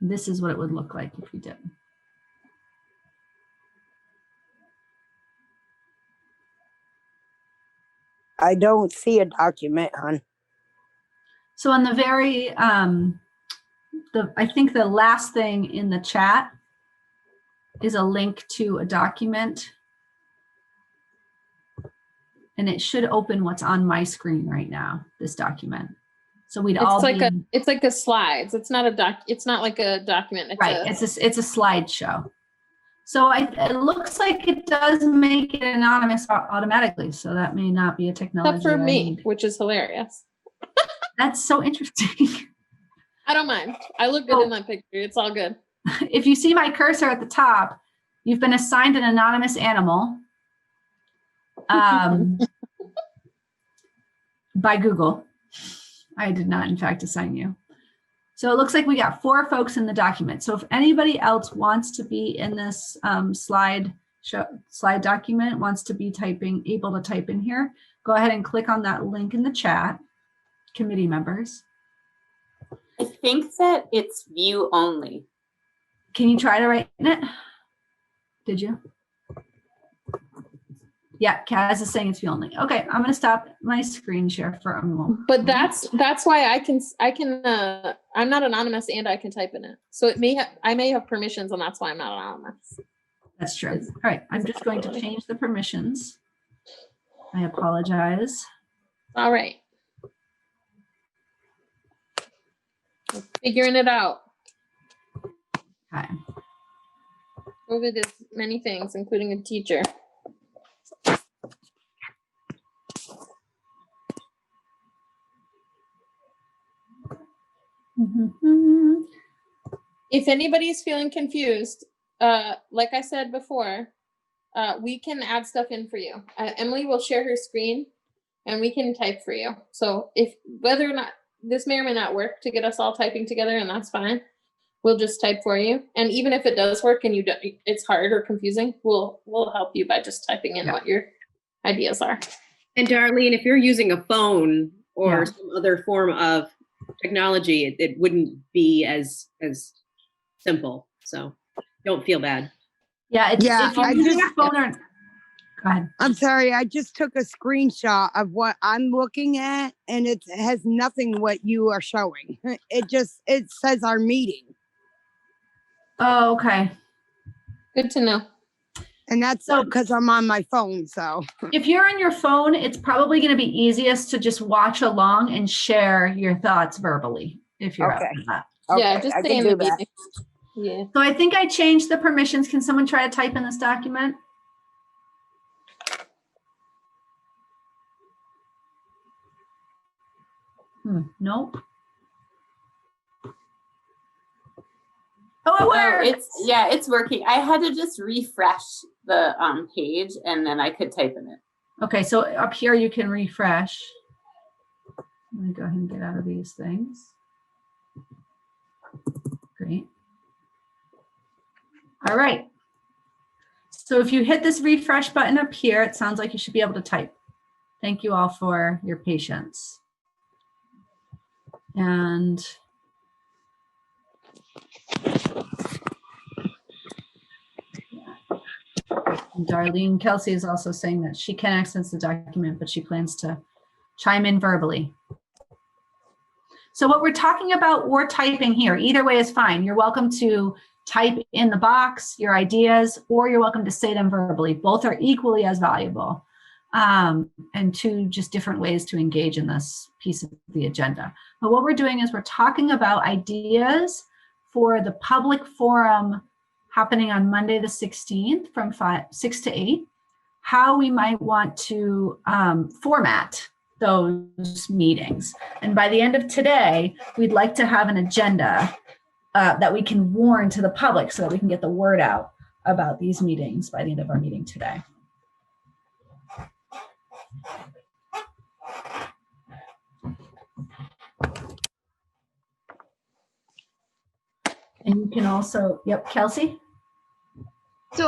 This is what it would look like if you did. I don't see a document, hon. So on the very, I think the last thing in the chat is a link to a document. And it should open what's on my screen right now, this document. So we'd all be, it's like a slides. It's not like a document. It's a slideshow. So it looks like it does make it anonymous automatically. So that may not be a technology. Except for me, which is hilarious. That's so interesting. I don't mind. I look good in that picture. It's all good. If you see my cursor at the top, you've been assigned an anonymous animal by Google. I did not, in fact, assign you. So it looks like we got 4 folks in the document. So if anybody else wants to be in this slide document, wants to be able to type in here, go ahead and click on that link in the chat, committee members. I think that it's view only. Can you try to write in it? Did you? Yeah, Kaz is saying it's view only. Okay, I'm gonna stop my screen share for a moment. But that's why I'm not anonymous and I can type in it. So I may have permissions, and that's why I'm not anonymous. That's true. All right, I'm just going to change the permissions. I apologize. All right. We're figuring it out. Okay. COVID is many things, including a teacher. If anybody's feeling confused, like I said before, we can add stuff in for you. Emily will share her screen and we can type for you. So whether or not this may or may not work to get us all typing together, and that's fine, we'll just type for you. And even if it does work and it's hard or confusing, we'll help you by just typing in what your ideas are. And Darlene, if you're using a phone or some other form of technology, it wouldn't be as simple. So don't feel bad. Yeah, if you're using a phone or go ahead. I'm sorry, I just took a screenshot of what I'm looking at, and it has nothing what you are showing. It says our meeting. Oh, okay. Good to know. And that's So- because I'm on my phone, so. If you're on your phone, it's probably going to be easiest to just watch along and share your thoughts verbally if you're up Okay. for that. Yeah, Okay, just I stay can in do the that. meeting. Yeah. So I think I changed the permissions. Can someone try to type in this document? Nope. Oh, it works. It's working. I had to just refresh the page and then I could type in it. Okay, so up here you can refresh. Let me go ahead and get out of these things. Great. All right. So if you hit this refresh button up here, it sounds like you should be able to type. Thank you all for your patience. And Darlene Kelsey is also saying that she can access the document, but she plans to chime in verbally. So what we're talking about or typing here, either way is fine. You're welcome to type in the box your ideas, or you're welcome to say them verbally. Both are equally as valuable, and two just different ways to engage in this piece of the agenda. But what we're doing is we're talking about ideas for the public forum happening on Monday the 16th from 6 to 8, how we might want to format those meetings. And by the end of today, we'd like to have an agenda that we can warn to the public so that we can get the word out about these meetings by the end of our meeting today. And you can also, yep, Kelsey? So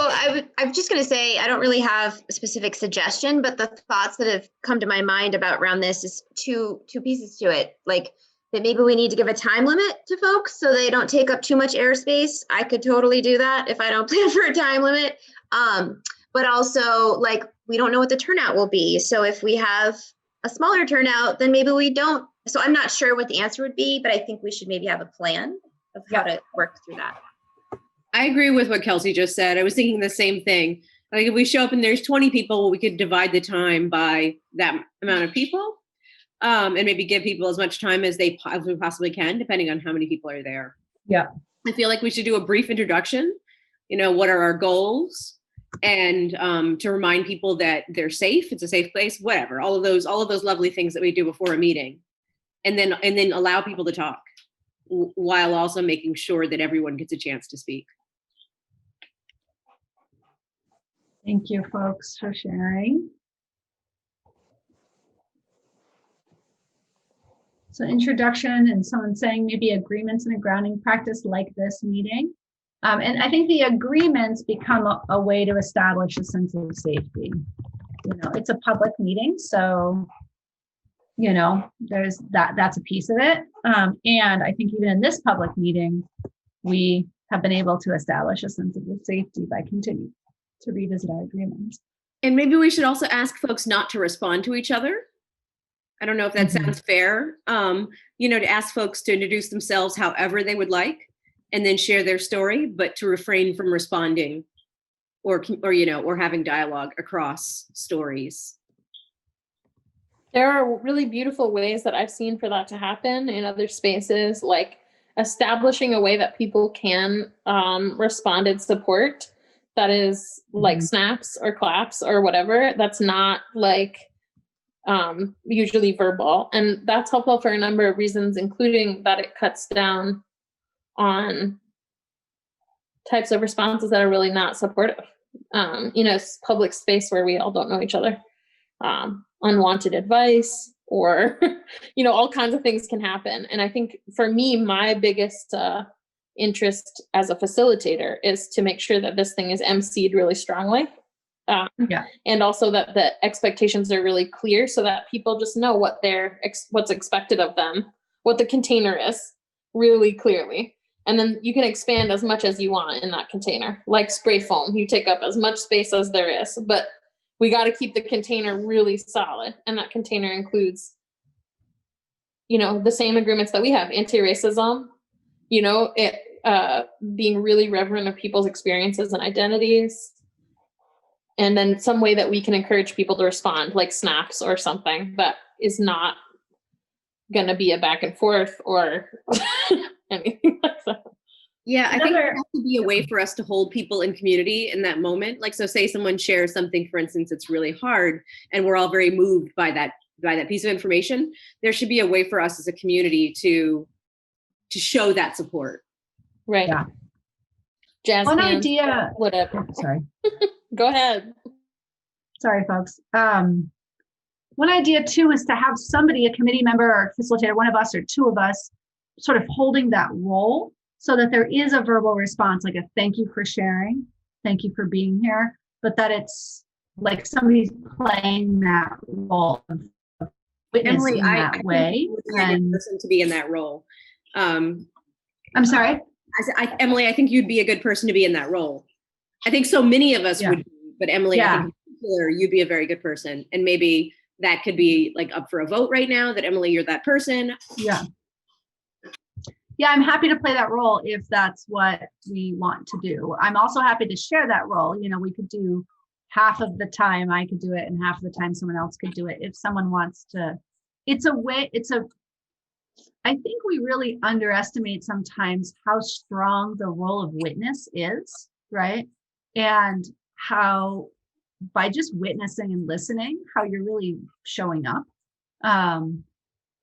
I'm just going to say, I don't really have a specific suggestion, but the thoughts that have come to my mind about around this is two pieces to it. Like that maybe we need to give a time limit to folks so they don't take up too much airspace. I could totally do that if I don't plan for a time limit. But also like, we don't know what the turnout will be. So if we have a smaller turnout, then maybe we don't. So I'm not sure what the answer would be, but I think we should maybe have a plan of how to work through that. I agree with what Kelsey just said. I was thinking the same thing. Like if we show up and there's 20 people, we could divide the time by that amount of people, and maybe give people as much time as they possibly can, depending on how many people are there. Yeah. I feel like we should do a brief introduction. You know, what are our goals? And to remind people that they're safe, it's a safe place, whatever. All of those lovely things that we do before a meeting, and then allow people to talk while also making sure that everyone gets a chance to speak. Thank you, folks, for sharing. So introduction and someone saying maybe agreements and a grounding practice like this meeting. And I think the agreements become a way to establish a sense of safety. You know, it's a public meeting, so, you know, there's that's a piece of it. And I think even in this public meeting, we have been able to establish a sense of safety by continuing to revisit our agreements. And maybe we should also ask folks not to respond to each other. I don't know if that sounds fair. You know, to ask folks to introduce themselves however they would like, and then share their story, but to refrain from responding or you know, or having dialogue across stories. There are really beautiful ways that I've seen for that to happen in other spaces, like establishing a way that people can respond and support. That is like snaps or claps or whatever. That's not like usually verbal. And that's helpful for a number of reasons, including that it cuts down on types of responses that are really not supportive. You know, public space where we all don't know each other, unwanted advice, or, you know, all kinds of things can happen. And I think for me, my biggest interest as a facilitator is to make sure that this thing is emceed really strongly. And also that the expectations are really clear so that people just know what what's expected of them, what the container is really clearly. And then you can expand as much as you want in that container, like spray foam. You take up as much space as there is, but we got to keep the container really solid. And that container includes, you know, the same agreements that we have, anti-racism, you know, being really reverent of people's experiences and identities. And then some way that we can encourage people to respond, like snaps or something that is not going to be a back and forth or anything like that. Yeah, I think there has to be a way for us to hold people in community in that moment. Like, so say someone shares something, for instance, it's really hard, and we're all very moved by that piece of information. There should be a way for us as a community to show that support. Right. Yeah. Jazz One hands, idea. whatever. Sorry. Go ahead. Sorry, folks. One idea too is to have somebody, a committee member or facilitator, one of us or two of us, sort of holding that role so that there is a verbal response, like a thank you for sharing, thank you for being here, but that it's like somebody's playing that role of witness Emily, in that way. You would be a good person to be in that role. I'm sorry? Emily, I think you'd be a good person to be in that role. I think so many of us would be, but Emily, I think in particular, you'd be a very good person. And maybe that could be like up for a vote right now that Emily, you're that person. Yeah. Yeah, I'm happy to play that role if that's what we want to do. I'm also happy to share that role. You know, we could do half of the time I could do it and half of the time someone else could do it. If someone wants to, I think we really underestimate sometimes how strong the role of witness is, right? And how by just witnessing and listening, how you're really showing up.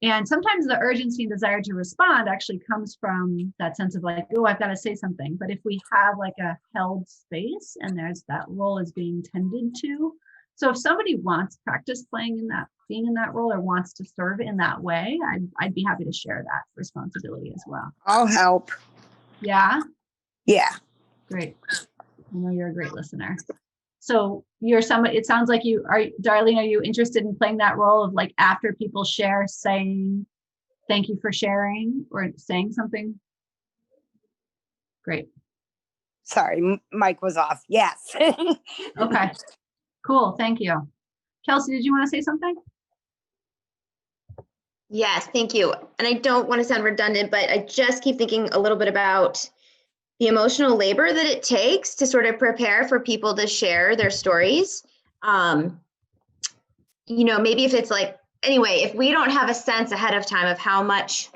And sometimes the urgency and desire to respond actually comes from that sense of like, oh, I've got to say something. But if we have like a held space and there's that role is being tended to. So if somebody wants to practice being in that role or wants to serve in that way, I'd be happy to share that responsibility as well. I'll help. Yeah? Yeah. Great. I know you're a great listener. So you're somebody, it sounds like Darlene, are you interested in playing that role of like after people share, saying, thank you for sharing or saying something? Great. Sorry, mic was off. Yes. Okay, cool. Thank you. Kelsey, did you want to say something? Yes, thank you. And I don't want to sound redundant, but I just keep thinking a little bit about the emotional labor that it takes to sort of prepare for people to share their stories. Maybe if it's like, anyway, if we don't have a sense ahead of time of how much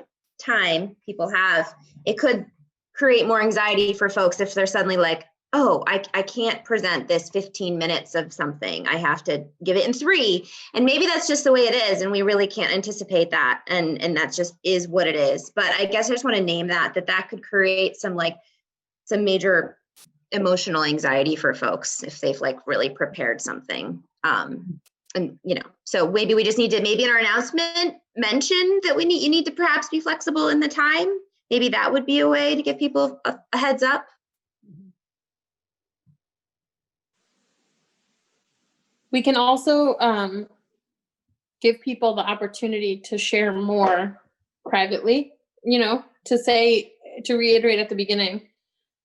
time people have, it could create more anxiety for folks if they're suddenly like, oh, I can't present this 15 minutes of something. I have to give it in 3. And maybe that's just the way it is. And we really can't anticipate that. And that just is what it is. But I guess I just want to name that could create some major emotional anxiety for folks if they've like really prepared something. So maybe we just need to maybe in our announcement mention that you need to perhaps be flexible in the time. Maybe that would be a way to give people a heads up. We can also give people the opportunity to share more privately, to reiterate at the beginning,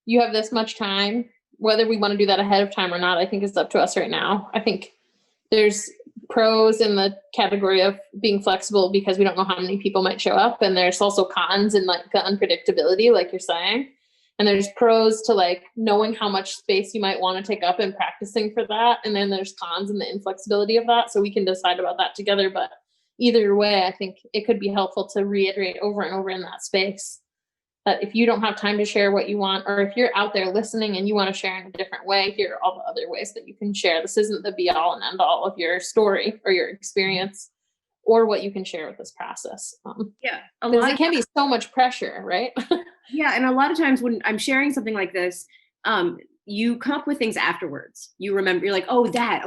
you have this much time. Whether we want to do that ahead of time or not, I think is up to us right now. I think there's pros in the category of being flexible because we don't know how many people might show up. And there's also cons in like the unpredictability, like you're saying. And there's pros to like knowing how much space you might want to take up and practicing for that. And then there's cons in the inflexibility of that. So we can decide about that together. But either way, I think it could be helpful to reiterate over and over in that space that if you don't have time to share what you want, or if you're out there listening and you want to share in a different way, here are all the other ways that you can share. This isn't the be all and end all of your story or your experience or what you can share with this process. Because it can be so much pressure, right? Yeah. And a lot of times when I'm sharing something like this, you come up with things afterwards. You remember, you're like, oh, that.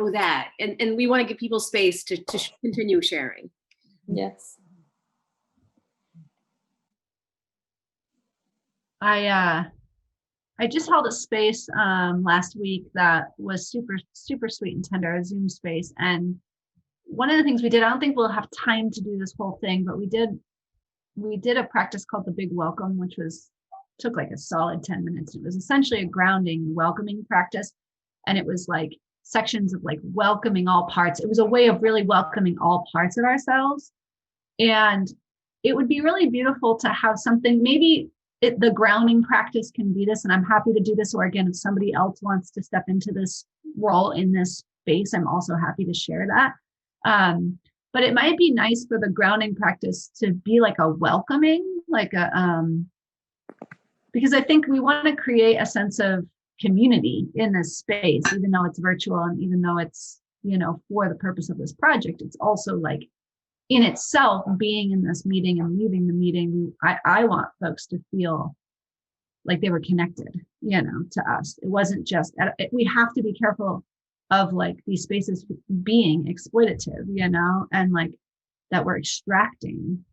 And we want to give people space to continue sharing. Yes. I just held a space last week that was super, super sweet and tender, a Zoom space. And one of the things we did, I don't think we'll have time to do this whole thing, but we did a practice called the Big Welcome, which took like a solid 10 minutes. It was essentially a grounding, welcoming practice. And it was like sections of like welcoming all parts. It was a way of really welcoming all parts of ourselves. And it would be really beautiful to have something, maybe the grounding practice can be this, and I'm happy to do this. Or again, if somebody else wants to step into this role in this space, I'm also happy to share that. But it might be nice for the grounding practice to be like a welcoming, like a, because I think we want to create a sense of community in this space, even though it's virtual and even though it's, you know, for the purpose of this project, it's also like in itself being in this meeting and leaving the meeting. I want folks to feel like they were connected, you know, to us. It wasn't just, we have to be careful of like these spaces being exploitative, you know, and like that we're extracting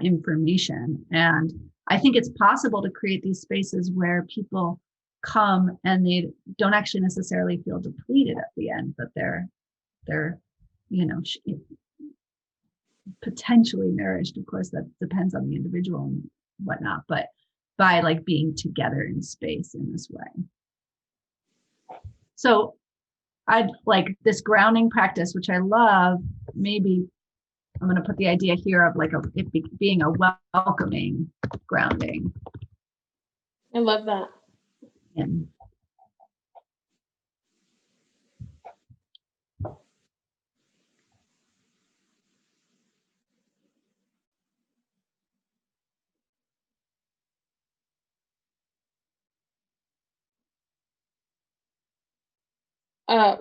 information. And I think it's possible to create these spaces where people come and they don't actually necessarily feel depleted at the end, but they're, you know, potentially nourished. Of course, that depends on the individual and whatnot, but by like being together in space in this way. So I'd like this grounding practice, which I love. Maybe I'm going to put the idea here of like it being a welcoming grounding. I love that. And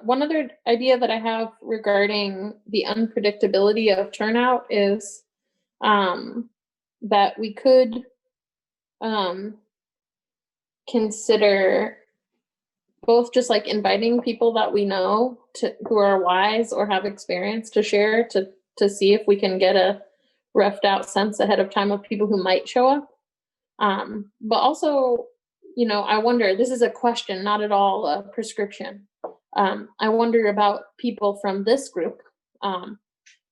one other idea that I have regarding the unpredictability of turnout is that we could consider both just like inviting people that we know to who are wise or have experience to share to see if we can get a roughed out sense ahead of time of people who might show up. But also, you know, I wonder, this is a question, not at all a prescription. I wonder about people from this group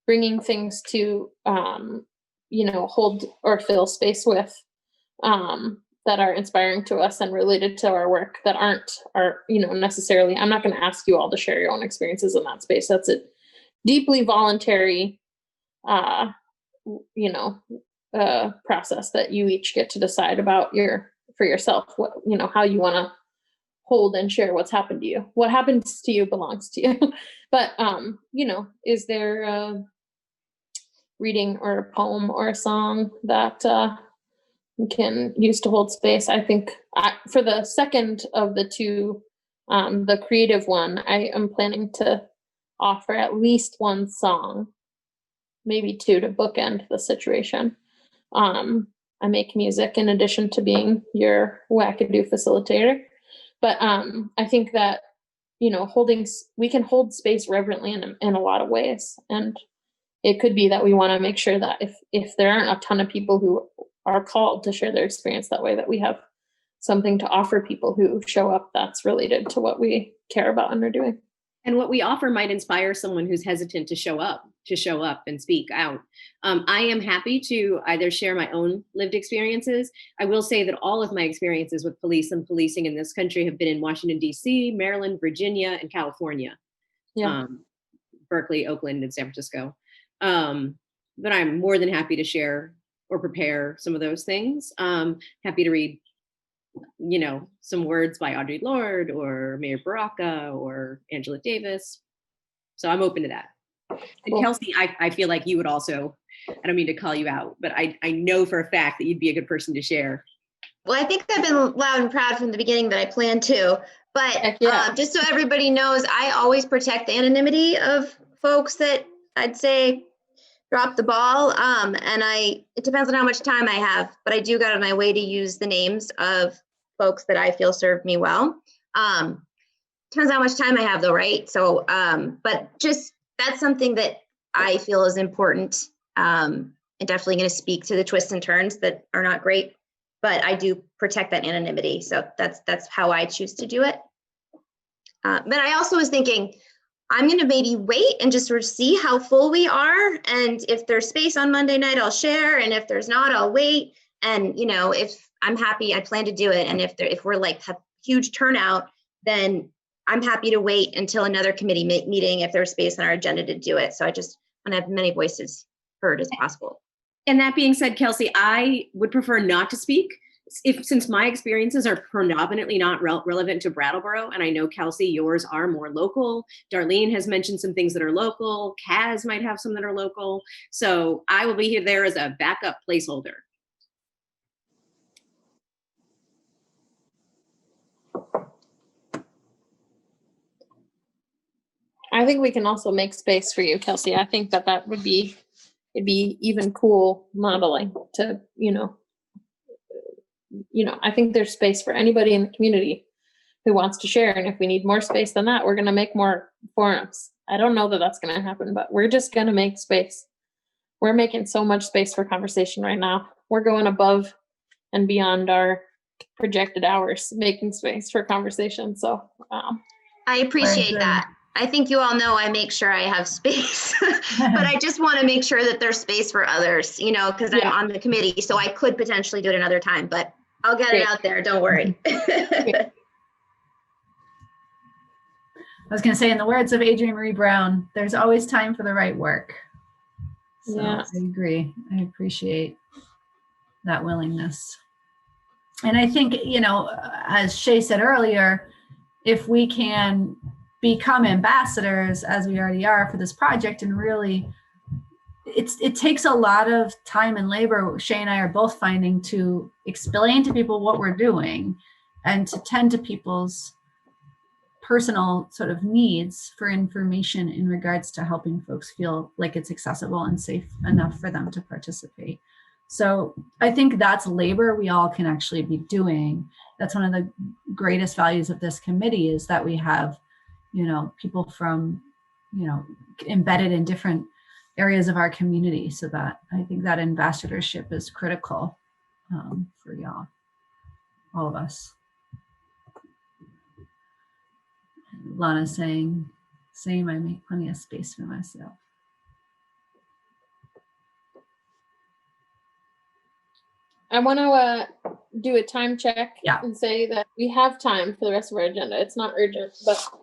bringing things to, you know, hold or fill space with that are inspiring to us and related to our work that aren't, you know, necessarily, I'm not going to ask you all to share your own experiences in that space. That's a deeply voluntary, you know, process that you each get to decide about for yourself, what, you know, how you want to hold and share what's happened to you. What happens to you belongs to you. But, you know, is there a reading or a poem or a song that we can use to hold space? I think for the second of the two, the creative one, I am planning to offer at least one song, maybe two, to bookend the situation. I make music in addition to being your wackadoo facilitator. But I think that, you know, we can hold space reverently in a lot of ways. And it could be that we want to make sure that if there aren't a ton of people who are called to share their experience that way, that we have something to offer people who show up that's related to what we care about and are doing. And what we offer might inspire someone who's hesitant to show up and speak out. I am happy to either share my own lived experiences. I will say that all of my experiences with police and policing in this country have been in Washington, D.C., Maryland, Virginia, and California. Yeah. Berkeley, Oakland, and San Francisco. But I'm more than happy to share or prepare some of those things. Happy to read, you know, some words by Audre Lorde or Mayor Baraka or Angela Davis. So I'm open to that. And Cool. Kelsey, I feel like you would also, I don't mean to call you out, but I know for a fact that you'd be a good person to share. Well, I think I've been loud and proud from the beginning that I plan to, but Heck yeah. just so everybody knows, I always protect the anonymity of folks that I'd say drop the ball. And it depends on how much time I have, but I do go out of my way to use the names of folks that I feel served me well. Depends on how much time I have though, right? So, but just, that's something that I feel is important. And definitely going to speak to the twists and turns that are not great, but I do protect that anonymity. So that's how I choose to do it. But I also was thinking, I'm going to maybe wait and just sort of see how full we are. And if there's space on Monday night, I'll share. And if there's not, I'll wait. And, you know, if I'm happy, I plan to do it. And if we're like have huge turnout, then I'm happy to wait until another committee meeting if there's space on our agenda to do it. So I just want to have many voices heard as possible. And that being said, Kelsey, I would prefer not to speak since my experiences are predominantly not relevant to Brattleboro, and I know Kelsey, yours are more local. Darlene has mentioned some things that are local. Kaz might have some that are local. So I will be here there as a backup placeholder. I think we can also make space for you, Kelsey. I think that would be, it'd be even cool modeling to, I think there's space for anybody in the community who wants to share. And if we need more space than that, we're going to make more forums. I don't know that that's going to happen, but we're just going to make space. We're making so much space for conversation right now. We're going above and beyond our projected hours, making space for conversation. So I appreciate that. I think you all know I make sure I have space, but I just want to make sure that there's space for others, because I'm on the committee, so I could potentially do it another time, but I'll get it out there. Don't worry. I was going to say, in the words of Adrienne Marie Brown, there's always time for the right work. So I agree. I appreciate that willingness. And I think, as Shay said earlier, if we can become ambassadors, as we already are, for this project, and really, it takes a lot of time and labor, Shay and I are both finding, to explain to people what we're doing and to tend to people's personal sort of needs for information in regards to helping folks feel like it's accessible and safe enough for them to participate. So I think that's labor we all can actually be doing. That's one of the greatest values of this committee, is that we have, people from, embedded in different areas of our community. So that I think that ambassadorship is critical for y'all, all of us. Lana saying, same, I make plenty of space for myself. I want to do a time check and say that we have time for the rest of our agenda. It's not urgent, but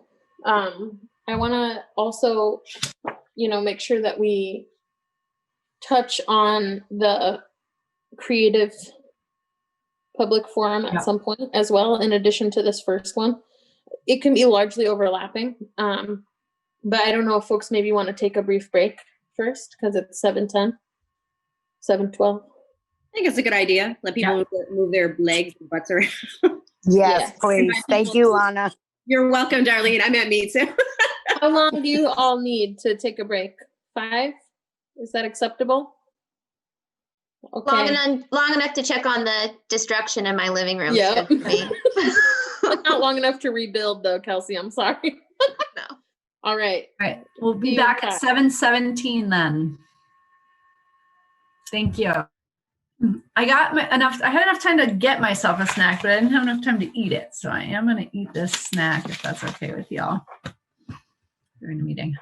I want to also, make sure that we touch on the creative public forum at some point as well, in addition to this first one. It can be largely overlapping, but I don't know if folks maybe want to take a brief break first, because it's 7:10, 7:12. I think it's a good idea. Let people move their legs and butts around. Yes, please. Thank you, Lana. You're welcome, Darlene. I meant me too. How long do you all need to take a break? 5? Is that acceptable? Okay. Long enough to check on the destruction in my living room. Yeah. Not long enough to rebuild, though, Kelsey. I'm sorry. No. All right. All right. We'll be back at 7:17 then. Thank you. I had enough time to get myself a snack, but I didn't have enough time to eat it. So I am going to eat this snack, if that's okay with y'all, during the meeting.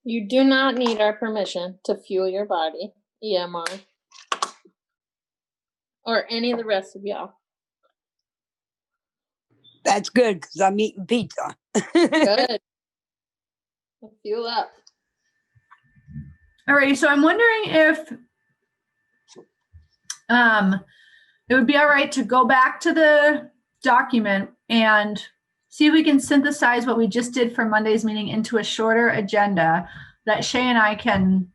You do not need our permission to fuel your body, EMR, or any of the rest of y'all. That's good, because I'm eating pizza. Good. Fuel up. All right, so I'm wondering if it would be all right to go back to the document and see if we can synthesize what we just did for Monday's meeting into a shorter agenda that Shay and I can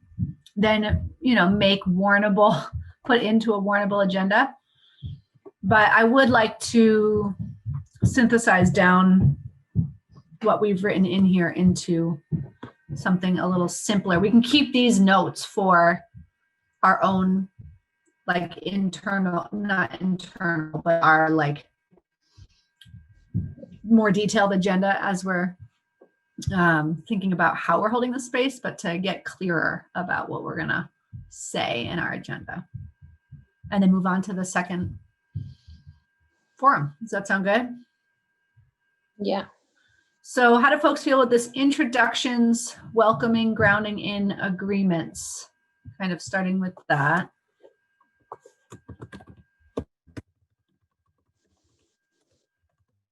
then, make warnable, put into a warnable agenda. But I would like to synthesize down what we've written in here into something a little simpler. We can keep these notes for our own, not internal, but our more detailed agenda as we're thinking about how we're holding the space, but to get clearer about what we're gonna say in our agenda. And then move on to the second forum. Does that sound good? Yeah. So how do folks feel with this introductions, welcoming, grounding in agreements? Kind of starting with that.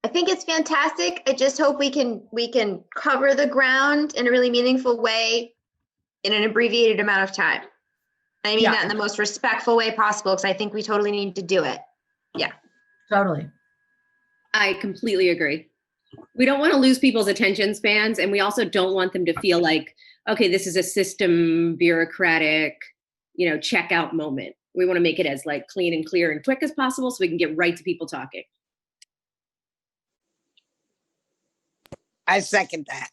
I think it's fantastic. I just hope we can cover the ground in a really meaningful way in an abbreviated amount of time. I mean Yeah. that in the most respectful way possible, because I think we totally need to do it. Totally. I completely agree. We don't want to lose people's attention spans, and we also don't want them to feel like, okay, this is a system bureaucratic, checkout moment. We want to make it as like clean and clear and quick as possible so we can get right to people talking. I second that.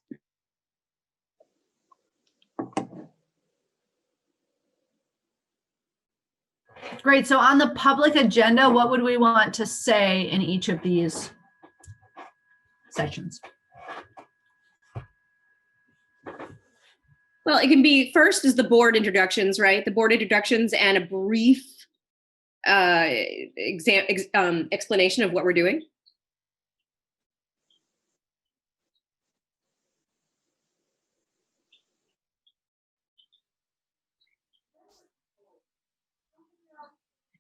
Great. So on the public agenda, what would we want to say in each of these sessions? Well, it can be first is the board introductions, right? The board introductions and a brief explanation of what we're doing.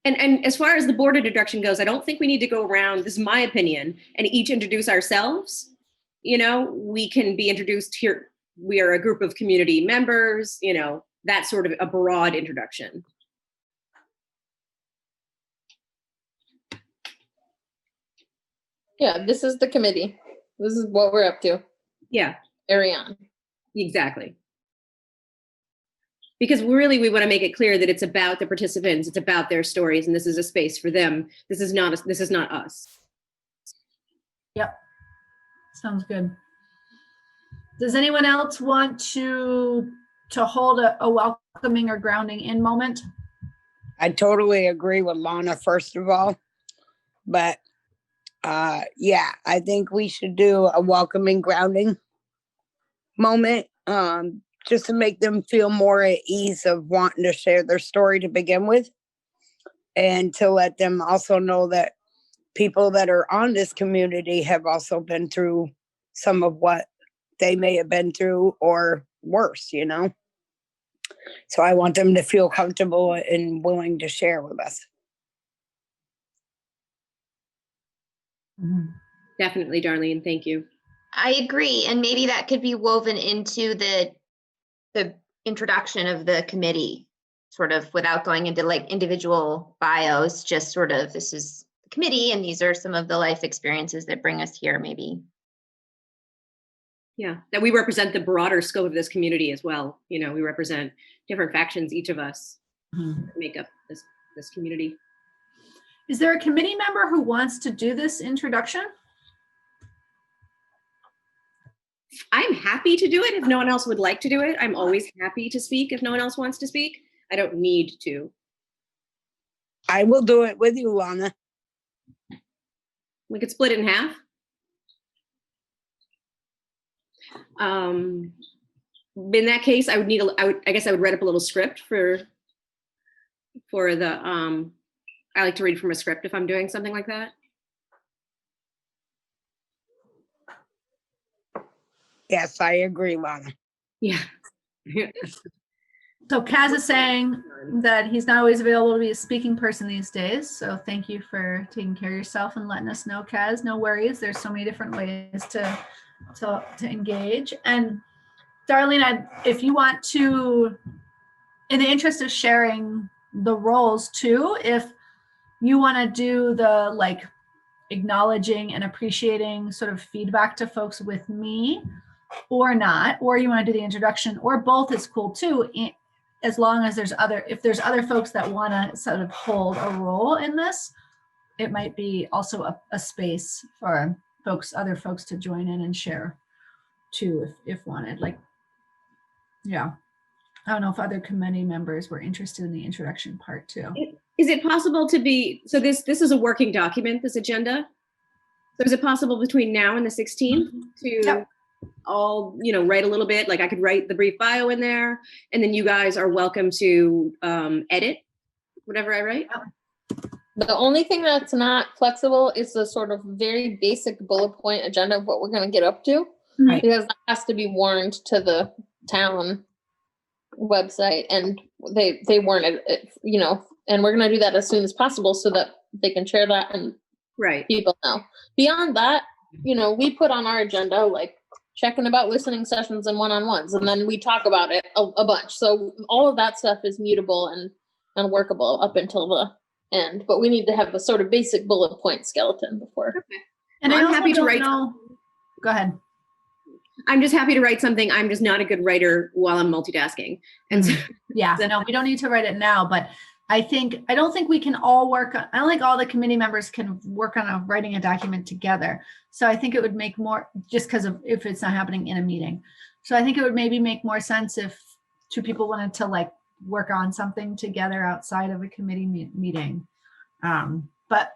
And as far as the board introduction goes, I don't think we need to go around, this is my opinion, and each introduce ourselves. We can be introduced here. We are a group of community members, that sort of a broad introduction. Yeah, this is the committee. This is what we're up to. Yeah, Carry on. exactly. Because really, we want to make it clear that it's about the participants, it's about their stories, and this is a space for them. This is not us. Yep. Sounds good. Does anyone else want to hold a welcoming or grounding in moment? I totally agree with Lana, first of all. But yeah, I think we should do a welcoming grounding moment, just to make them feel more at ease of wanting to share their story to begin with. And to let them also know that people that are on this community have also been through some of what they may have been through or worse, So I want them to feel comfortable and willing to share with us. Definitely, Darlene. Thank you. I agree. And maybe that could be woven into the introduction of the committee, sort of without going into like individual bios, just sort of, this is the committee and these are some of the life experiences that bring us here, maybe. Yeah, that we represent the broader scope of this community as well. We represent different factions, each of us make up this community. Is there a committee member who wants to do this introduction? I'm happy to do it if no one else would like to do it. I'm always happy to speak if no one else wants to speak. I don't need to. I will do it with you, Lana. We could split it in half. In that case, I guess I would write up a little script for the, I like to read from a script if I'm doing something like that. Yes, I agree, Lana. Yeah. So Kaz is saying that he's not always available to be a speaking person these days. So thank you for taking care of yourself and letting us know, Kaz. No worries. There's so many different ways to engage. And Darlene, if you want to, in the interest of sharing the roles too, if you want to do the like acknowledging and appreciating sort of feedback to folks with me or not, or you want to do the introduction, or both is cool too, as long as if there's other folks that want to sort of hold a role in this, it might be also a space for other folks to join in and share too, if wanted. Like, yeah, I don't know if other committee members were interested in the introduction part too. Is it possible to be, so this is a working document, this agenda. So is it possible between now and the 16th to all, write a little bit, like I could write the brief bio in there, and then you guys are welcome to edit whatever I write? The only thing that's not flexible is the sort of very basic bullet point agenda of what we're going to get up to. Right. Because that has to be warned to the town website, and they warn it, and we're going to do that as soon as possible so that they can share that and people know. Beyond that, we put on our agenda like checking about listening sessions and one-on-ones, and then we talk about it a bunch. So all of that stuff is mutable, and unworkable up until the end. But we need to have the sort of basic bullet point skeleton before. Okay. And Well, I I'm also happy to don't write. know. Go ahead. I'm just happy to write something. I'm just not a good writer while I'm multitasking. And so, Yeah, no, we don't need to write it now, but I don't think we can all work on, I don't think all the committee members can work on writing a document together. So I think it would make more, just because of if it's not happening in a meeting. So I think it would maybe make more sense if two people wanted to like work on something together outside of a committee meeting. But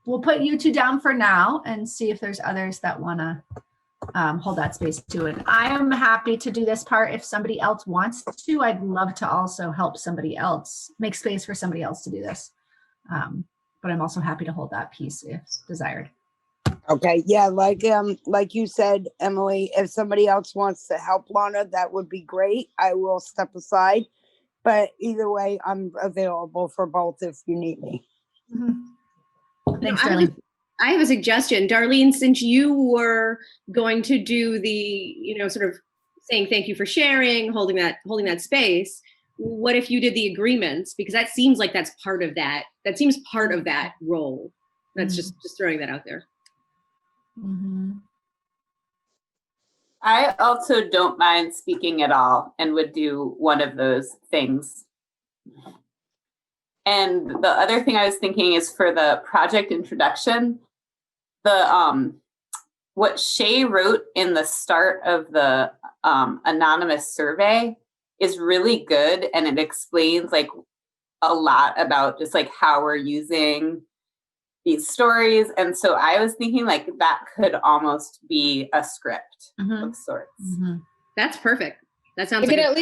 we'll put you two down for now and see if there's others that want to hold that space too. And I am happy to do this part if somebody else wants to. I'd love to also help somebody else, make space for somebody else to do this. But I'm also happy to hold that piece if desired. Okay, yeah, like you said, Emily, if somebody else wants to help Lana, that would be great. I will step aside. But either way, I'm available for both if you need me. Mm-hmm. Thanks, I Darlene. I have a suggestion, Darlene, since you were going to do the, sort of saying thank you for sharing, holding that space, what if you did the agreements? Because that seems like that's part of that. That seems part of that role. That's just throwing that out there. Mm-hmm. I also don't mind speaking at all and would do one of those things. And the other thing I was thinking is for the project introduction, what Shay wrote in the start of the anonymous survey is really good, and it explains like a lot about just like how we're using these stories. And so I was thinking like that could almost be a script of sorts. Mm-hmm. That's perfect. That sounds It could at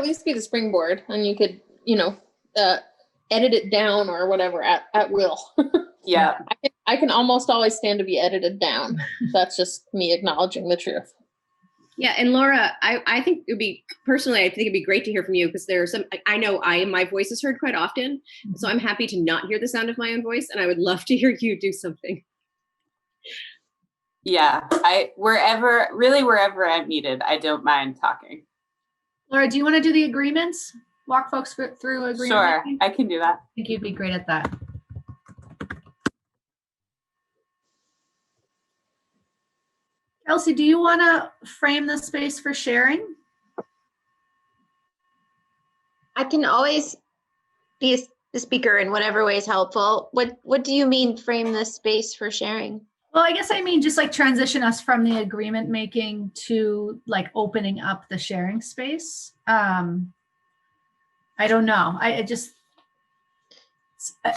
least be the springboard, and you could, edit it down or whatever at will. Yeah. I can almost always stand to be edited down. That's just me acknowledging the truth. Yeah, and Laura, I think it'd be great to hear from you, because there are some, I know my voice is heard quite often, so I'm happy to not hear the sound of my own voice, and I would love to hear you do something. Yeah, wherever I'm needed, I don't mind talking. Laura, do you want to do the agreements? Walk folks through agreement? Sure, making? I can do that. I think you'd be great at that. Kelsey, do you want to frame the space for sharing? I can always be the speaker in whatever way is helpful. What do you mean frame the space for sharing? Well, I guess I mean just like transition us from the agreement making to like opening up the sharing space. I don't know. I just,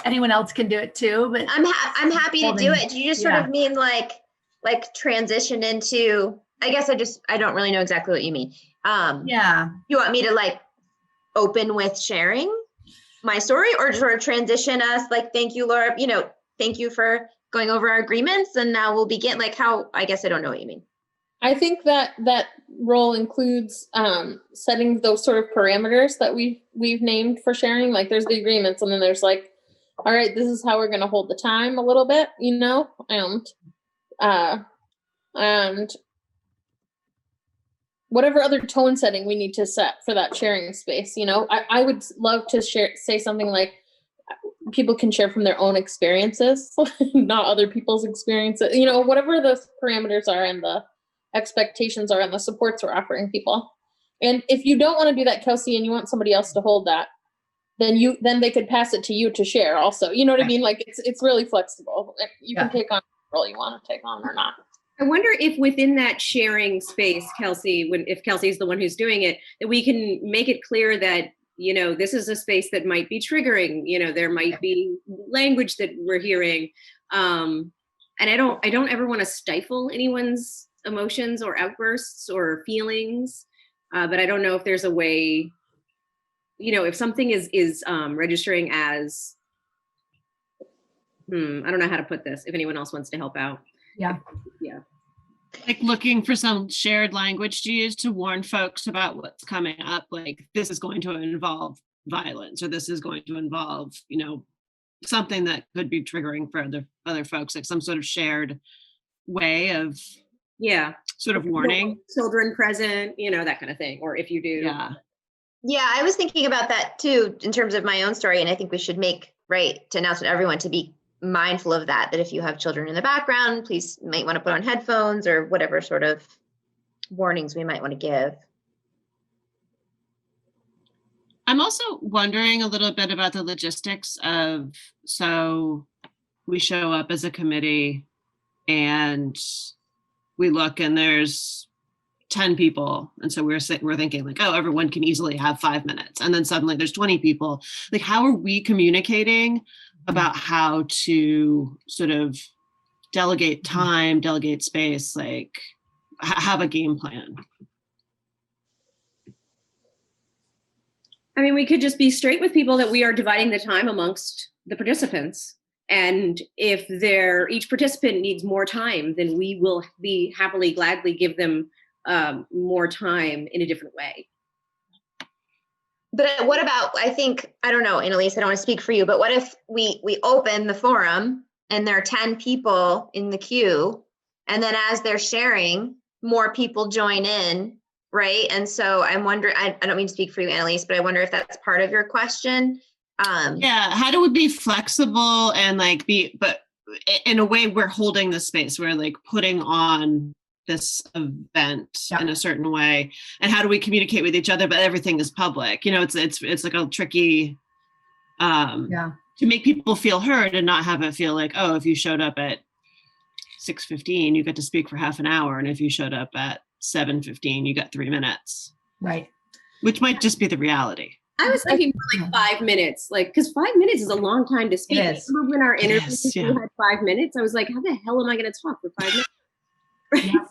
anyone else can do it too, but I'm happy to do it. Do you just sort of mean like transition into, I guess I don't really know exactly what you mean. Yeah. You want me to like open with sharing my story, or sort of transition us like, thank you, Laura, thank you for going over our agreements, and now we'll begin, like how, I guess I don't know what you mean. I think that role includes setting those sort of parameters that we've named for sharing. Like there's the agreements, and then there's like, all right, this is how we're going to hold the time a little bit, and whatever other tone setting we need to set for that sharing space. I would love to say something like, people can share from their own experiences, not other people's experiences, whatever the parameters are and the expectations are and the supports we're offering people. And if you don't want to do that, Kelsey, and you want somebody else to hold that, then they could pass it to you to share also. You know what I mean? Like it's really flexible. You can take on the role you want to take on or not. I wonder if within that sharing space, Kelsey, if Kelsey is the one who's doing it, that we can make it clear that, this is a space that might be triggering, there might be language that we're hearing. And I don't ever want to stifle anyone's emotions or outbursts or feelings. But I don't know if there's a way, if something is registering as, I don't know how to put this, if anyone else wants to help out. Yeah. Yeah. Like looking for some shared language to use to warn folks about what's coming up. Like this is going to involve violence, or this is going to involve, something that could be triggering for other folks, like some sort of shared way of sort of warning. Children present, that kind of thing. Or if you do. Yeah. Yeah, I was thinking about that too in terms of my own story, and I think we should make to announce to everyone to be mindful of that. That if you have children in the background, please might want to put on headphones or whatever sort of warnings we might want to give. I'm also wondering a little bit about the logistics of, so we show up as a committee and we look and there's 10 people. And so we're thinking like, oh, everyone can easily have 5 minutes. And then suddenly there's 20 people. Like, how are we communicating about how to sort of delegate time, delegate space, like have a game plan? I mean, we could just be straight with people that we are dividing the time amongst the participants. And if each participant needs more time, then we will be happily, gladly give them more time in a different way. But what about, I don't know, Annalise, I don't want to speak for you, but what if we open the forum and there are 10 people in the queue, and then as they're sharing, more people join in, right? And so I'm wondering, I don't mean to speak for you, Annalise, but I wonder if that's part of your question. Yeah, how do we be flexible and like but in a way we're holding the space, we're like putting on this event in a certain way, and how do we communicate with each other, but everything is public? You know, it's like a tricky to make people feel heard and not have it feel like, oh, if you showed up at 6:15 you get to speak for half an hour, and if you showed up at 7:15 you got 3 minutes, right? Which might just be the reality. I was thinking for like 5 minutes, like, because 5 minutes is a long time to speak. When our interviews we had 5 minutes, I was like, how the hell am I going to talk for 5 minutes? Right? Yeah.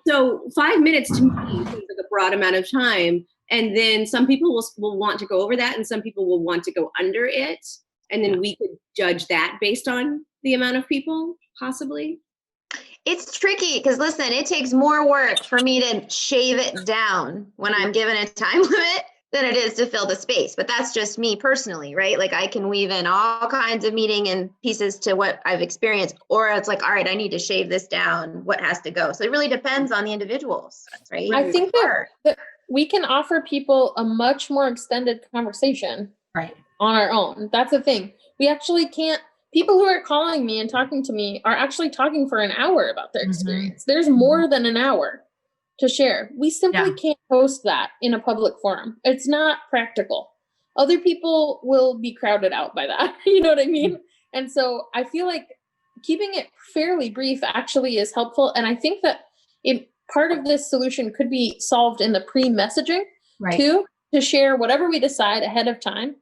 So 5 minutes to me seems like a broad amount of time. And then some people will want to go over that, and some people will want to go under it. And then we could judge that based on the amount of people, possibly. It's tricky because, listen, it takes more work for me to shave it down when I'm given a time limit than it is to fill the space. But that's just me personally, right? Like, I can weave in all kinds of meeting and pieces to what I've experienced, or it's like, all right, I need to shave this down. What has to go? So it really depends on the individuals, right? I think that we can offer people a much more extended conversation on our own. That's the thing. We actually can't. People who are calling me and talking to me are actually talking for an hour about their experience. There's more than an hour to share. We simply can't host that in a public forum. It's not practical. Other people will be crowded out by that. You know what I mean? And so I feel like keeping it fairly brief actually is helpful. And I think that part of this solution could be solved in the pre-messaging too, to share whatever we decide ahead of time.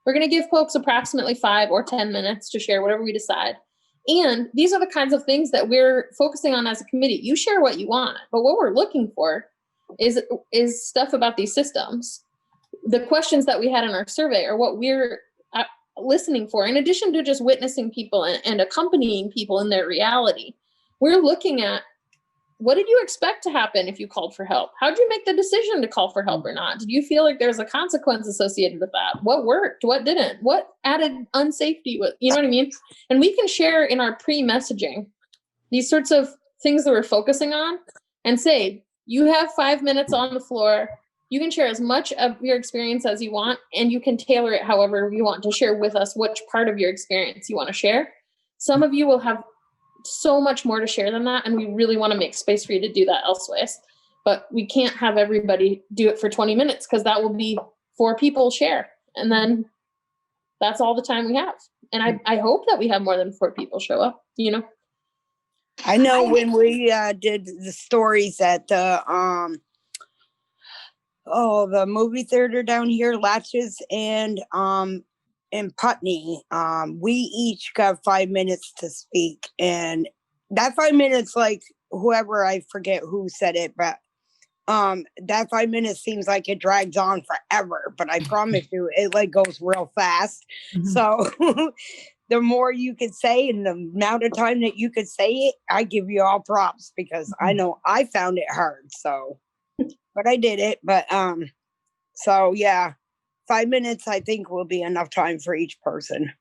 We're going to give folks approximately 5 or 10 minutes to share whatever we decide. And these are the kinds of things that we're focusing on as a committee. You share what you want, but what we're looking for is stuff about these systems. The questions that we had in our survey are what we're listening for, in addition to just witnessing people and accompanying people in their reality. We're looking at, what did you expect to happen if you called for help? How did you make the decision to call for help or not? Did you feel like there's a consequence associated with that? What worked? What didn't? What added unsafety? You know what I mean? And we can share in our pre-messaging these sorts of things that we're focusing on and say, you have 5 minutes on the floor. You can share as much of your experience as you want, and you can tailor it however you want to share with us which part of your experience you want to share. Some of you will have so much more to share than that, and we really want to make space for you to do that elsewhere. But we can't have everybody do it for 20 minutes because that will be 4 people share, and then that's all the time we have. And I hope that we have more than 4 people show up, you know. I know when we did the stories at the movie theater down here, Latches, and in Putney, we each got 5 minutes to speak, and that 5 minutes, like whoever, I forget who said it, but that 5 minutes seems like it drags on forever, but I promise you it like goes real fast. So the more you could say and the amount of time that you could say it, I give you all props, because I know I found it hard, so but I did it. But so yeah, 5 minutes I think will be enough time for each person.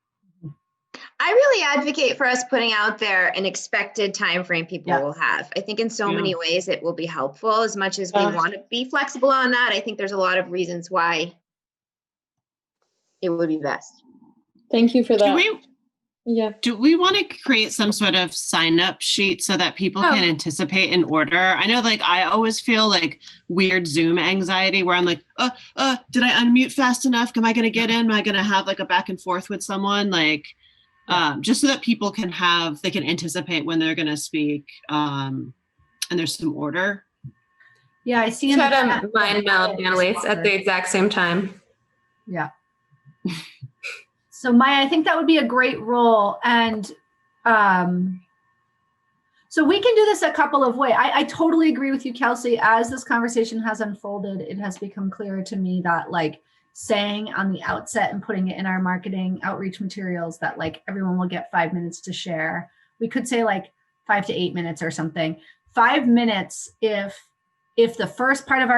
I really advocate for us putting out there an expected time frame people will have. I think in so many ways it will be helpful. As much as we want to be flexible on that, I think there's a lot of reasons why it would be best. Thank you for that. Do we want to create some sort of sign up sheet so that people can anticipate an order? I know, like, I always feel like weird Zoom anxiety where I'm like, did I unmute fast enough? Am I going to get in? Am I going to have like a back and forth with someone? Like, just so that people can anticipate when they're going to speak, and there's some order. Yeah, I see. Try to mind meld panelists at the exact same time. Yeah. So Maya, I think that would be a great role. And so we can do this a couple of ways. I totally agree with you, Kelsey. As this conversation has unfolded, it has become clearer to me that like saying on the outset and putting it in our marketing outreach materials that like everyone will get 5 minutes to share. We could say like 5 to 8 minutes or something. 5 minutes if the first part of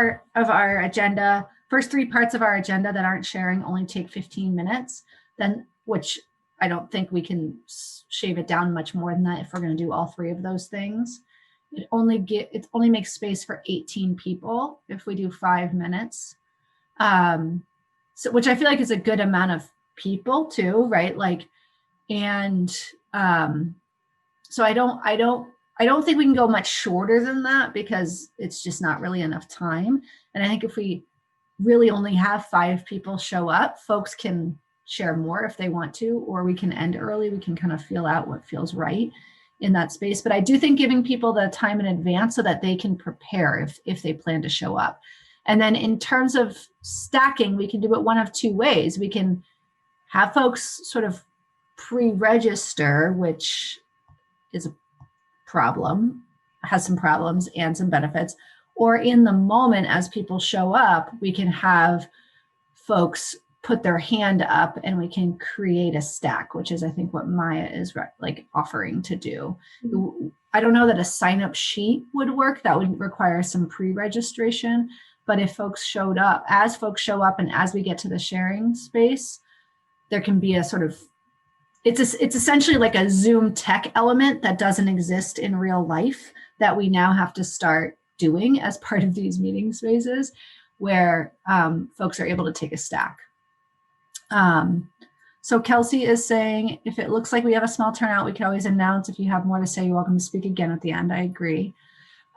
our agenda, first 3 parts of our agenda that aren't sharing only take 15 minutes, then, which I don't think we can shave it down much more than that if we're going to do all 3 of those things. It only makes space for 18 people if we do 5 minutes. So which I feel like is a good amount of people too, right? Like, and so I don't think we can go much shorter than that because it's just not really enough time. And I think if we really only have 5 people show up, folks can share more if they want to, or we can end early. We can kind of feel out what feels right in that space. But I do think giving people the time in advance so that they can prepare if they plan to show up. And then in terms of stacking, we can do it one of 2 ways. We can have folks sort of pre-register, which is a problem, has some problems and some benefits, or in the moment as people show up, we can have folks put their hand up and we can create a stack, which is I think what Maya is like offering to do. Mm-hmm. I don't know that a sign up sheet would work. That would require some pre-registration, but if folks showed up, as folks show up and as we get to the sharing space, there can be a sort of, it's essentially like a Zoom tech element that doesn't exist in real life that we now have to start doing as part of these meeting spaces where folks are able to take a stack. So Kelsey is saying, if it looks like we have a small turnout, we can always announce. If you have more to say, you're welcome to speak again at the end. I agree.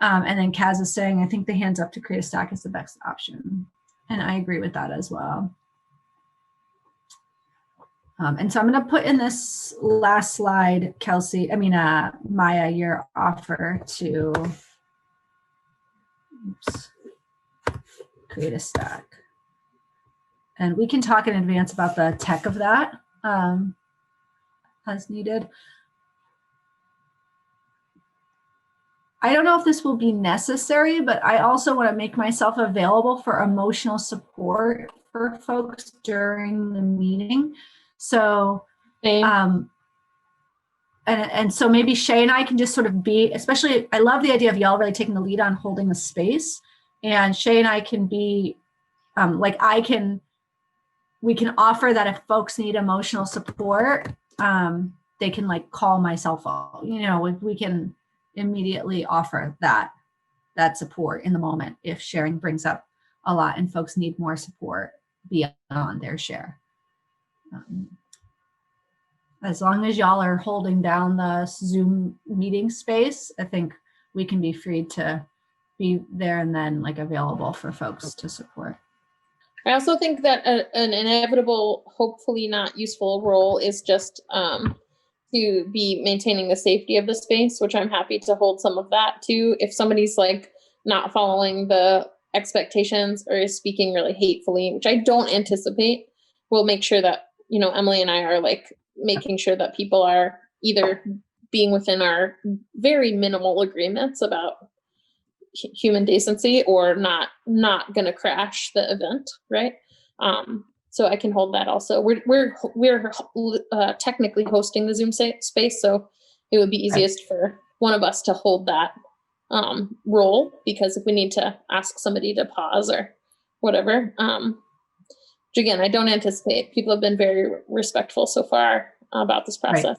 And then Kaz is saying, I think the hands up to create a stack is the best option. And I agree with that as well. And so I'm going to put in this last slide, Kelsey, Maya, your offer to create a stack. And we can talk in advance about the tech of that as needed. I don't know if this will be necessary, but I also want to make myself available for emotional support for folks during the meeting. So, and so maybe Shay and I can just sort of be, especially, I love the idea of y'all really taking the lead on holding the space. And Shay and I can be, we can offer that if folks need emotional support, they can like call my cell phone. We can immediately offer that support in the moment if sharing brings up a lot and folks need more support beyond their share. As long as y'all are holding down the Zoom meeting space, I think we can be free to be there and then like available for folks to support. I also think that an inevitable, hopefully not useful role is just to be maintaining the safety of the space, which I'm happy to hold some of that too. If somebody's like not following the expectations or is speaking really hatefully, which I don't anticipate, we'll make sure that, Emily and I are like making sure that people are either being within our very minimal agreements about human decency or not going to crash the event, right? So I can hold that also. We're technically hosting the Zoom space, so it would be easiest for one of us to hold that role, because if we need to ask somebody to pause or whatever, which again, I don't anticipate. People have been very respectful so far about this process.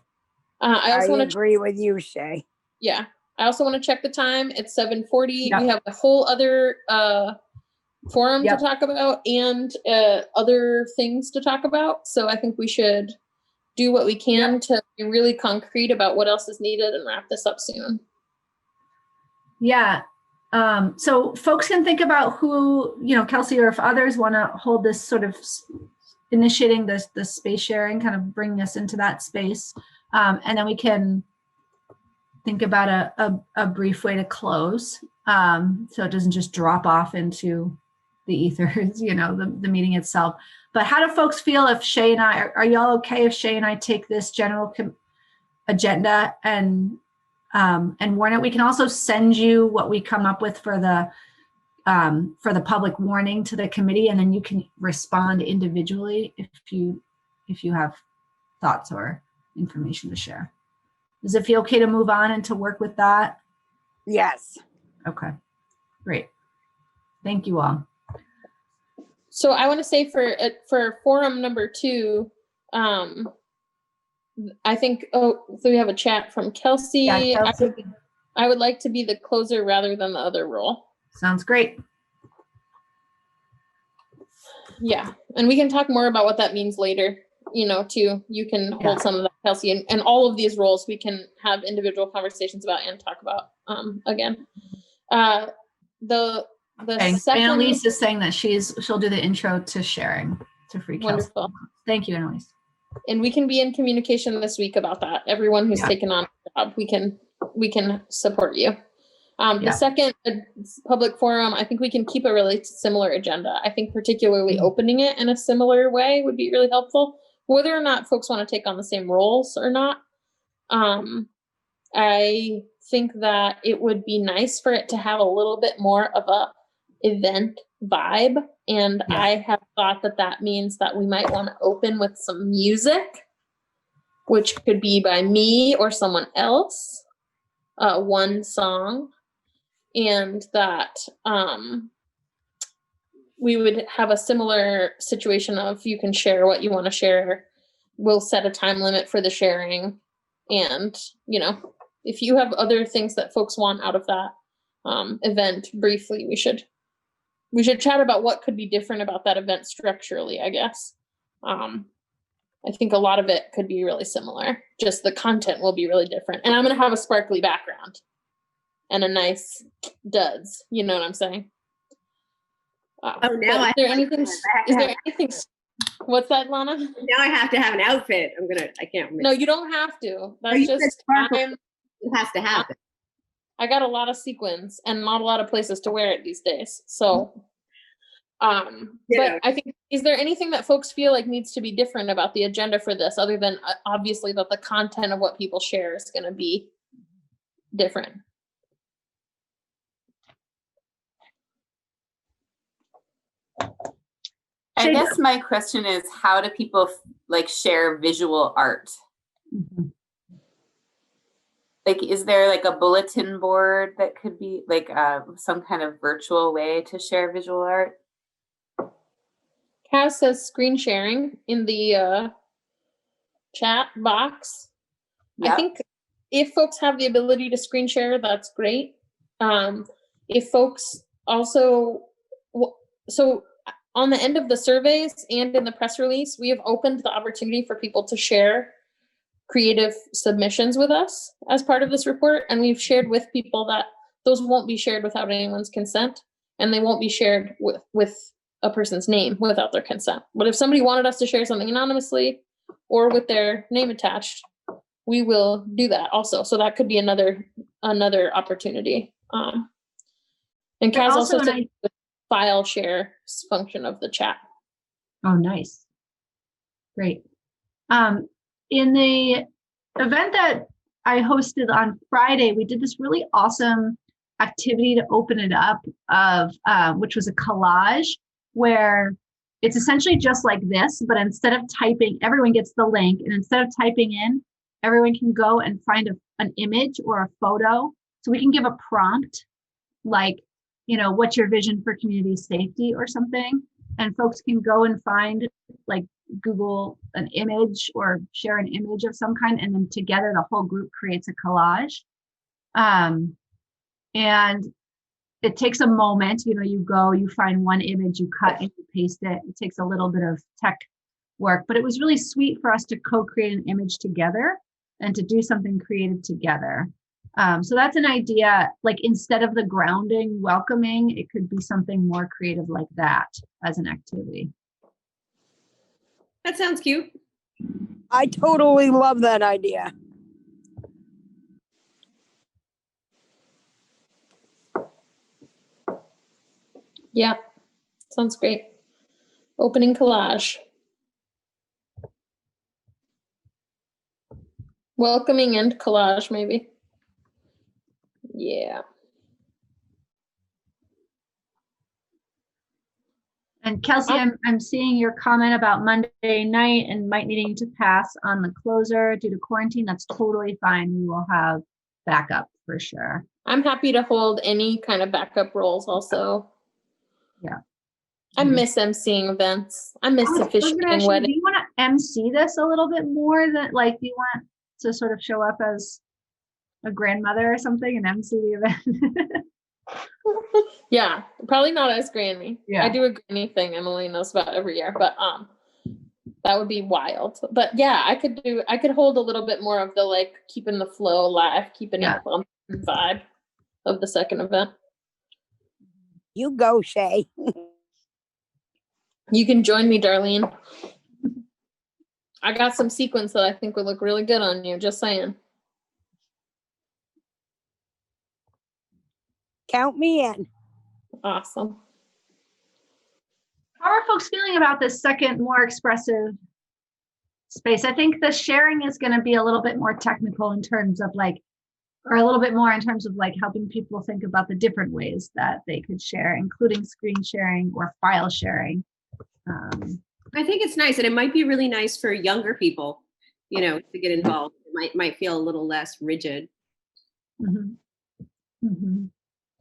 Right. I also want to agree with you, Shay. Yeah. I also want to check the time. It's 7:40. Yep. We have a whole other forum Yep. to talk about and other things to talk about. So I think we should do what we can to be really concrete about what else is needed and wrap this up soon. Yeah. So folks can think about who, Kelsey, or if others want to hold this sort of initiating this space sharing, kind of bring us into that space. And then we can think about a brief way to close. So it doesn't just drop off into the ethers, the meeting itself. But how do folks feel if Shay and I, are y'all okay if Shay and I take this general agenda and warn it? We can also send you what we come up with for the public warning to the committee, and then you can respond individually if you have thoughts or information to share. Does it feel okay to move on and to work with that? Yes. Okay, great. Thank you all. So I want to say for forum number 2, I think, so we have a chat from Kelsey. Yeah, Kelsey. I would like to be the closer rather than the other role. Sounds great. Yeah, and we can talk more about what that means later, too. You can hold some of that, Kelsey, and all of these roles we can have individual conversations about and talk about again. The second, Annalise is saying that she'll do the intro to sharing to free Kelsey. Wonderful. Thank you, Annalise. And we can be in communication this week about that. Everyone who's taken on the job, we can support you. The second public forum, I think we can keep a really similar agenda. I think particularly opening it in a similar way would be really helpful, whether or not folks want to take on the same roles or not. I think that it would be nice for it to have a little bit more of a event vibe. And I have thought that means that we might want to open with some music, which could be by me or someone else, one song. And that we would have a similar situation of you can share what you want to share. We'll set a time limit for the sharing. And, if you have other things that folks want out of that event, briefly, we should chat about what could be different about that event structurally, I guess. I think a lot of it could be really similar. Just the content will be really different. And I'm going to have a sparkly background and a nice duds. You know what I'm saying? Now is there anything? What's that, Lana? Now I have to have an outfit. I can't remember. No, you don't have to. That's just it has to happen. I got a lot of sequins and not a lot of places to wear it these days. So, but I think, is there anything that folks feel like needs to be different about the agenda for this, other than obviously that the content of what people share is going to be different? I guess my question is, how do people share visual art? Mm-hmm. Is there a bulletin board that could be some kind of virtual way to share visual art? Kaz says screen sharing in the chat box. Yep. I think if folks have the ability to screen share, that's great. If folks also, so on the end of the surveys and in the press release, we have opened the opportunity for people to share creative submissions with us as part of this report. And we've shared with people that those won't be shared without anyone's consent, and they won't be shared with a person's name without their consent. But if somebody wanted us to share something anonymously or with their name attached, we will do that also. So that could be another opportunity. And Kaz also said the file share function of the chat. Oh, nice. Great. In the event that I hosted on Friday, we did this really awesome activity to open it up which was a collage where it's essentially just like this, but instead of typing, everyone gets the link, and instead of typing in, everyone can go and find an image or a photo. So we can give a prompt like, what's your vision for community safety or something? And folks can go and find Google an image or share an image of some kind, and then together the whole group creates a collage. And it takes a moment, you go, you find one image, you cut and you paste it. It takes a little bit of tech work, but it was really sweet for us to co-create an image together and to do something creative together. So that's an idea, like instead of the grounding, welcoming, it could be something more creative like that as an activity. That sounds cute. I totally love that idea. Yeah, sounds great. Opening collage. Welcoming and collage, maybe. Yeah. And Kelsey, I'm seeing your comment about Monday night and might needing to pass on the closer due to quarantine. That's totally fine. We will have backup for sure. I'm happy to hold any kind of backup roles also. Yeah. I miss emceeing events. I miss officiating Do weddings. you want to MC this a little bit more than do you want to sort of show up as a grandmother or something and MC the event? Yeah, probably not as granny. Yeah. I do a granny thing Emily knows about every year, but that would be wild. But yeah, I could hold a little bit more of the keeping the flow alive, keeping it on the vibe of the second event. You go, Shay. You can join me, Darlene. I got some sequins that I think would look really good on you, just saying. Count me in. Awesome. How are folks feeling about this second, more expressive space? I think the sharing is going to be a little bit more technical in terms of or a little bit more in terms of helping people think about the different ways that they could share, including screen sharing or file sharing. I think it's nice, and it might be really nice for younger people, to get involved. It might feel a little less rigid. Mm-hmm. Mm-hmm.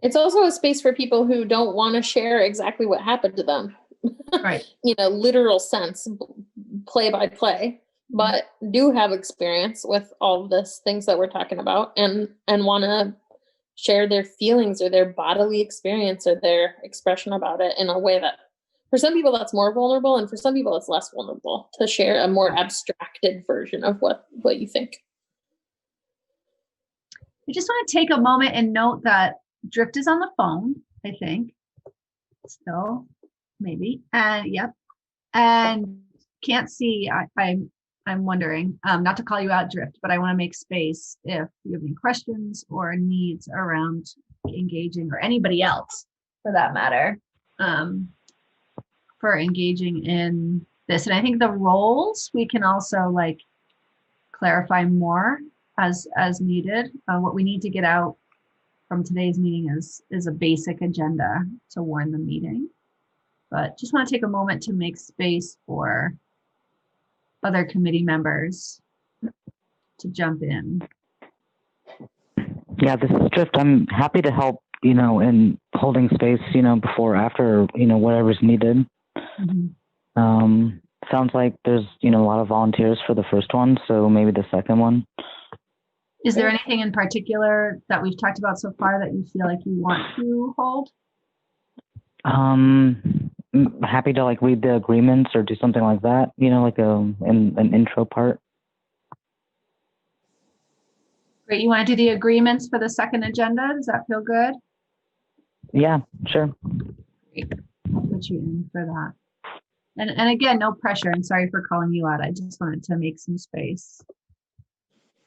It's also a space for people who don't want to share exactly what happened to them. Right. Literal sense, play by play, but do have experience with all of this things that we're talking about and want to share their feelings or their bodily experience or their expression about it in a way that for some people that's more vulnerable and for some people it's less vulnerable to share a more abstracted version of what you think. I just want to take a moment and note that Drift is on the phone, I think. Still, maybe. Yep. And can't see. I'm wondering, not to call you out, Drift, but I want to make space if you have any questions or needs around engaging, or anybody else for that matter, for engaging in this. And I think the roles we can also clarify more as needed. What we need to get out from today's meeting is a basic agenda to warn the meeting. But just want to take a moment to make space for other committee members to jump in. Yeah, this is Drift. I'm happy to help, in holding space, before, after, whatever's needed. Mm-hmm. Sounds like there's, a lot of volunteers for the first one, so maybe the second one. Is there anything in particular that we've talked about so far that you feel like you want to hold? I'm happy to read the agreements or do something like that, an intro part. Great. You want to do the agreements for the second agenda? Does that feel good? Yeah, sure. Great. I'll put you in for that. And again, no pressure. And sorry for calling you out. I just wanted to make some space.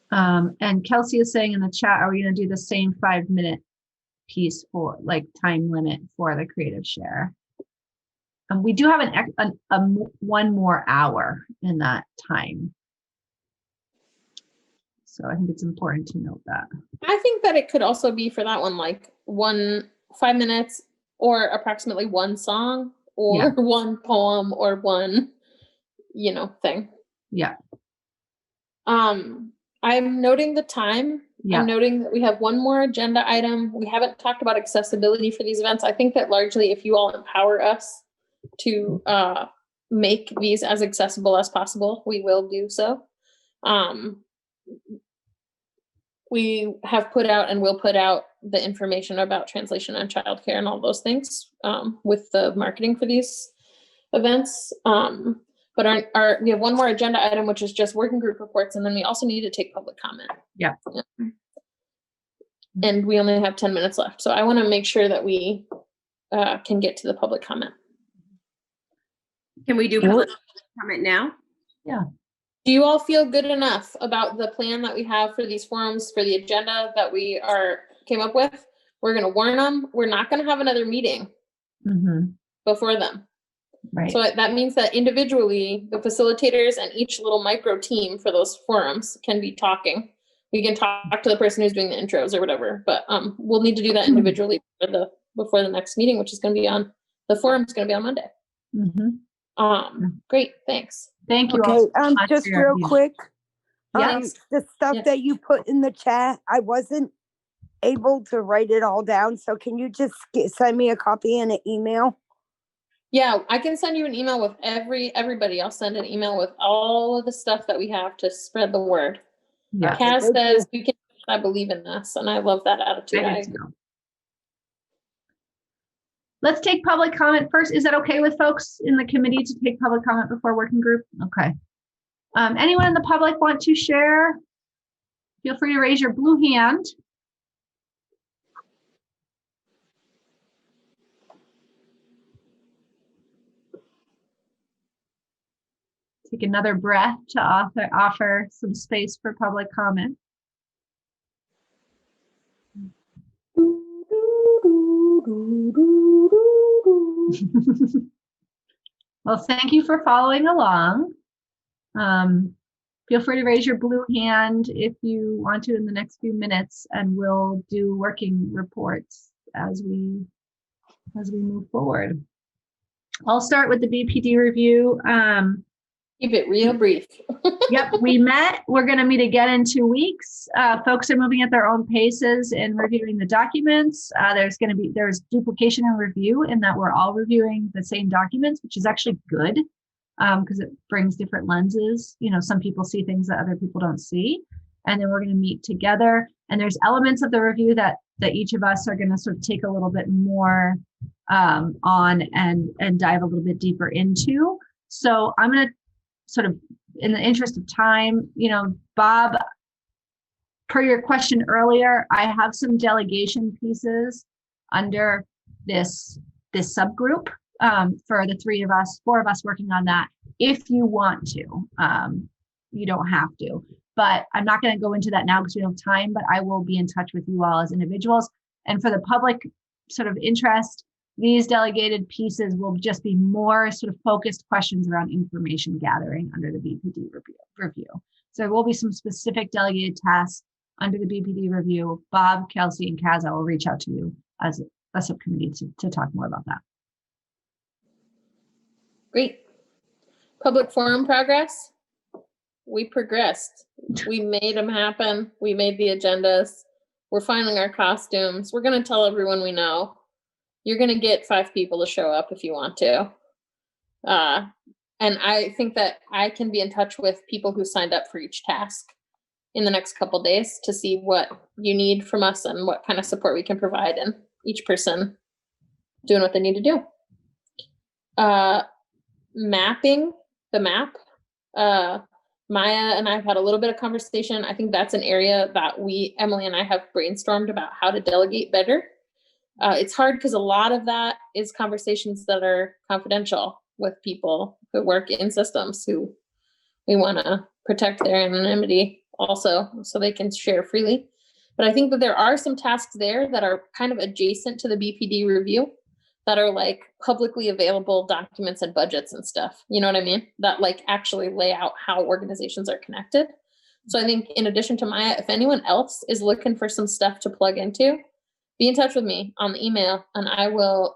And Kelsey is saying in the chat, are we going to do the same 5-minute piece for time limit for the creative share? We do have one more hour in that time. So I think it's important to note that. I think that it could also be for that one 5 minutes or approximately one song or one poem or one, thing. Yeah. I'm noting the time. Yeah. I'm noting that we have one more agenda item. We haven't talked about accessibility for these events. I think that largely if you all empower us to make these as accessible as possible, we will do so. we have put out and will put out the information about translation and childcare and all those things with the marketing for these events. But we have one more agenda item, which is just working group reports, and then we also need to take public comment. Yeah. And we only have 10 minutes left, so I want to make sure that we can get to the public comment. Can we do public comment now? Yeah. Do you all feel good enough about the plan that we have for these forums, for the agenda that we came up with? We're going to warn them. We're not going to have another meeting before them. Right. So that means that individually, the facilitators and each little micro team for those forums can be talking. We can talk to the person who's doing the intros or whatever, but we'll need to do that individually before the next meeting, which is going to be on, the forum's going to be on Monday. Great, thanks. Thank you. Okay, all just real quick. Yes. The stuff that you put in the chat, I wasn't able to write it all down. So can you just send me a copy in an email? Yeah, I can send you an email with everybody. I'll send an email with all of the stuff that we have to spread the word. Yeah. Kaz says, I believe in this, and I love that attitude. Let's take public comment first. Is that okay with folks in the committee to take public comment before working group? Okay. Anyone in the public want to share? Feel free to raise your blue hand. Take another breath to offer some space for public comment. Well, thank you for following along. Feel free to raise your blue hand if you want to in the next few minutes, and we'll do working reports as we move forward. I'll start with the BPD review. Keep it real brief. Yep, we met. We're going to meet again in 2 weeks. Folks are moving at their own paces in reviewing the documents. There's duplication and review in that we're all reviewing the same documents, which is actually good because it brings different lenses. You know, some people see things that other people don't see. And then we're going to meet together. And there's elements of the review that each of us are going to sort of take a little bit more on and dive a little bit deeper into. So I'm going to sort of, in the interest of time, you know, Bob, per your question earlier, I have some delegation pieces under this subgroup for the 4 of us working on that. If you want to, you don't have to, but I'm not going to go into that now because we don't have time, but I will be in touch with you all as individuals. And for the public sort of interest, these delegated pieces will just be more sort of focused questions around information gathering under the BPD review. So there will be some specific delegated tasks under the BPD review. Bob, Kelsey, and Kaz, I will reach out to you as a subcommittee to talk more about that. Great. Public forum progress. We progressed. We made them happen. We made the agendas. We're finding our costumes. We're going to tell everyone we know. You're going to get 5 people to show up if you want to. And I think that I can be in touch with people who signed up for each task in the next couple days to see what you need from us and what kind of support we can provide, and each person doing what they need to do. Mapping the map. Maya and I have had a little bit of conversation. I think that's an area that Emily and I have brainstormed about how to delegate better. It's hard because a lot of that is conversations that are confidential with people who work in systems who we want to protect their anonymity also so they can share freely. But I think that there are some tasks there that are kind of adjacent to the BPD review that are like publicly available documents and budgets and stuff. You know what I mean? That like actually lay out how organizations are connected. So I think in addition to Maya, if anyone else is looking for some stuff to plug into, be in touch with me on the email, and I will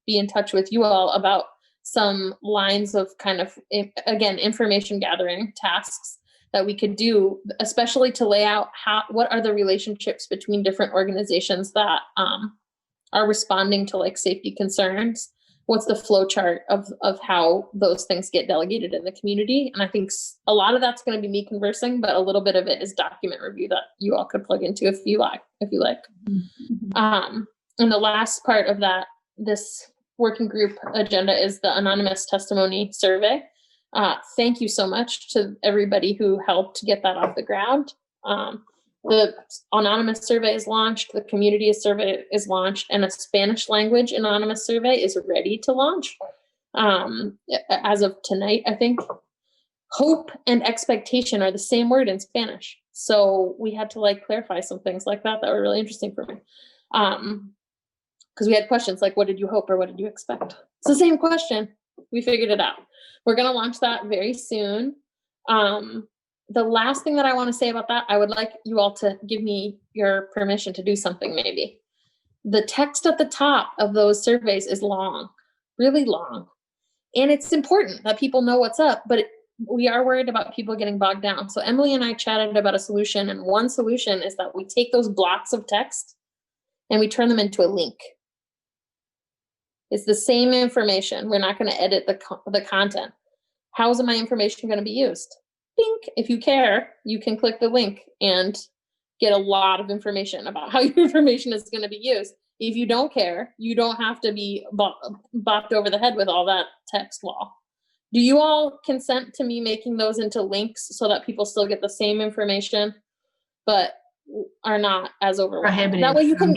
be in touch with you all about some lines of kind of, again, information gathering tasks that we could do, especially to lay out what are the relationships between different organizations that are responding to like safety concerns what's the flow chart of how those things get delegated in the community. And I think a lot of that's going to be me conversing, but a little bit of it is document review that you all could plug into if you like. And the last part of that, this working group agenda, is the anonymous testimony survey. Thank you so much to everybody who helped get that off the ground. The anonymous survey is launched, the community survey is launched, and a Spanish language anonymous survey is ready to launch as of tonight, I think. Hope and expectation are the same word in Spanish. So we had to like clarify some things like that were really interesting for me. Because we had questions like, what did you hope or what did you expect? It's the same question. We figured it out. We're going to launch that very soon. The last thing that I want to say about that, I would like you all to give me your permission to do something maybe. The text at the top of those surveys is long, really long. And it's important that people know what's up, but we are worried about people getting bogged down. So Emily and I chatted about a solution, and one solution is that we take those blocks of text and we turn them into a link. It's the same information. We're not going to edit the content. How is my information going to be used? Think, if you care, you can click the link and get a lot of information about how your information is going to be used. If you don't care, you don't have to be bopped over the head with all that text wall. Do you all consent to me making those into links so that people still get the same information, but are not as overwhelmed? That way you can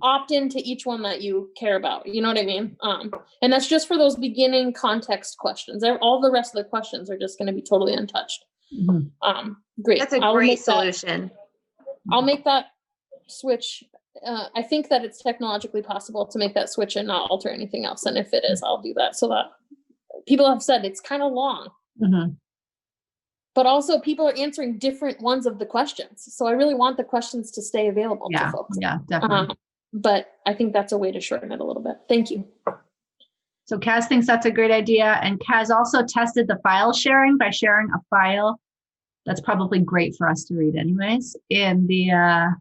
opt into each one that you care about. You know what I mean? And that's just for those beginning context questions. All the rest of the questions are just going to be totally untouched. Great. That's a great solution. I'll make that switch. I think that it's technologically possible to make that switch and not alter anything else. And if it is, I'll do that so that people have said it's kind of long. But also people are answering different ones of the questions. So I really want the questions to stay available to folks. Yeah, definitely. But I think that's a way to shorten it a little bit. Thank you. So Kaz thinks that's a great idea. And Kaz also tested the file sharing by sharing a file. That's probably great for us to read anyways in the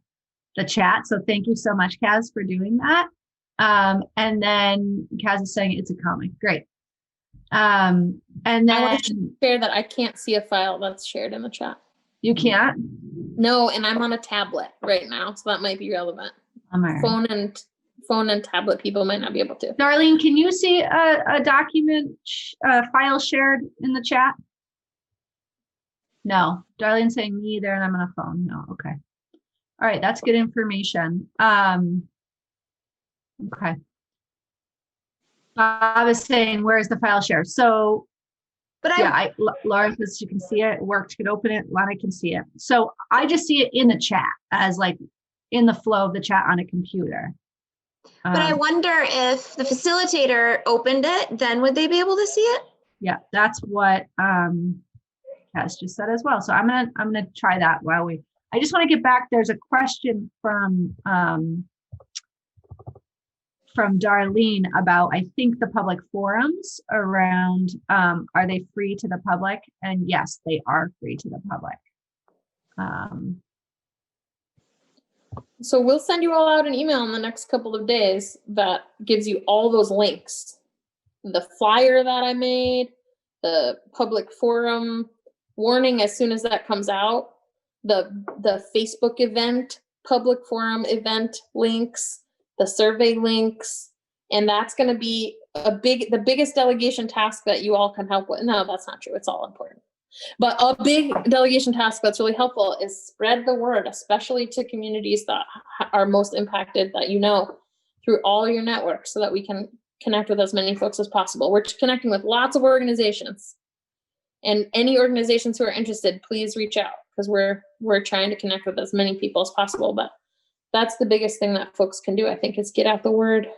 chat. So thank you so much, Kaz, for doing that. And then Kaz is saying it's a comic. Great. And then I want to share that I can't see a file that's shared in the chat. You can't? No, and I'm on a tablet right now, so that might be relevant. Right. Phone and tablet people might not be able to. Darlene, can you see a document file shared in the chat? No. Darlene's saying me either, and I'm on a phone. No. Okay. All right, that's good information. Okay. I was saying, where's the file share? So, but Laura says you can see it. It worked. You can open it. Lana can see it. So I just see it in the chat as like in the flow of the chat on a computer. But I wonder if the facilitator opened it, then would they be able to see it? Yeah, that's what Cass just said as well. So I'm gonna try that while I just want to get back. There's a question from Darlene about, I think, the public forums around, are they free to the public? And yes, they are free to the public. So we'll send you all out an email in the next couple of days that gives you all those links. The flyer that I made, the public forum warning as soon as that comes out, the Facebook event, public forum event links, the survey links, and that's going to be the biggest delegation task that you all can help with. No, that's not true. It's all important. But a big delegation task that's really helpful is spread the word, especially to communities that are most impacted that you know, through all your networks, so that we can connect with as many folks as possible. We're connecting with lots of organizations, and any organizations who are interested, please reach out, because we're trying to connect with as many people as possible. But that's the biggest thing that folks can do, I think, is get out the word.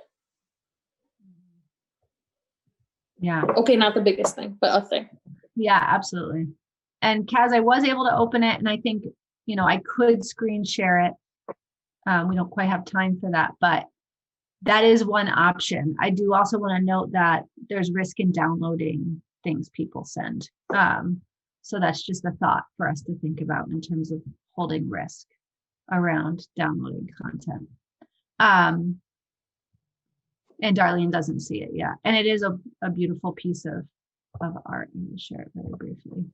Yeah. Okay, not the biggest thing, but a thing. Yeah, absolutely. And Kaz, I was able to open it, and I think, I could screen share it. We don't quite have time for that, but that is one option. I do also want to note that there's risk in downloading things people send. So that's just a thought for us to think about in terms of holding risk around downloading content. And Darlene doesn't see it yet. And it is a beautiful piece of art. I'm going to share it very briefly.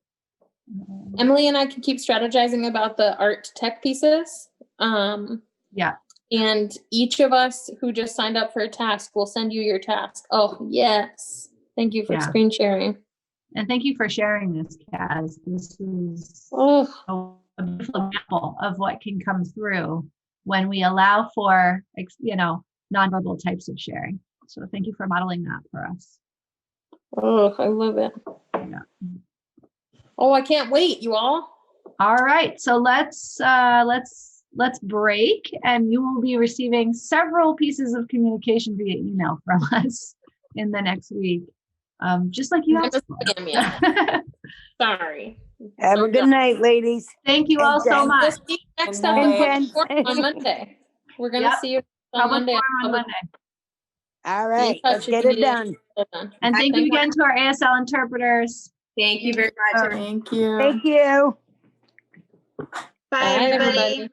Emily and I can keep strategizing about the art tech pieces. Yeah. And each of us who just signed up for a task will send you your task. Oh, yes. Thank you for screen sharing. And thank you for sharing this, Kaz. This is a beautiful example of what can come through when we allow for, nonverbal types of sharing. So thank you for modeling that for us. Oh, I love it. Yeah. Oh, I can't wait, you all. All right, so let's break, and you will be receiving several pieces of communication via email from us in the next week, just like you asked for. Sorry. Have a good night, ladies. Thank you all so much. We'll see you next up on Monday. We're going to see you on Monday. All right, let's get it done. And thank you again to our ASL interpreters. Thank you very much. Thank you. Thank you. Bye, everybody.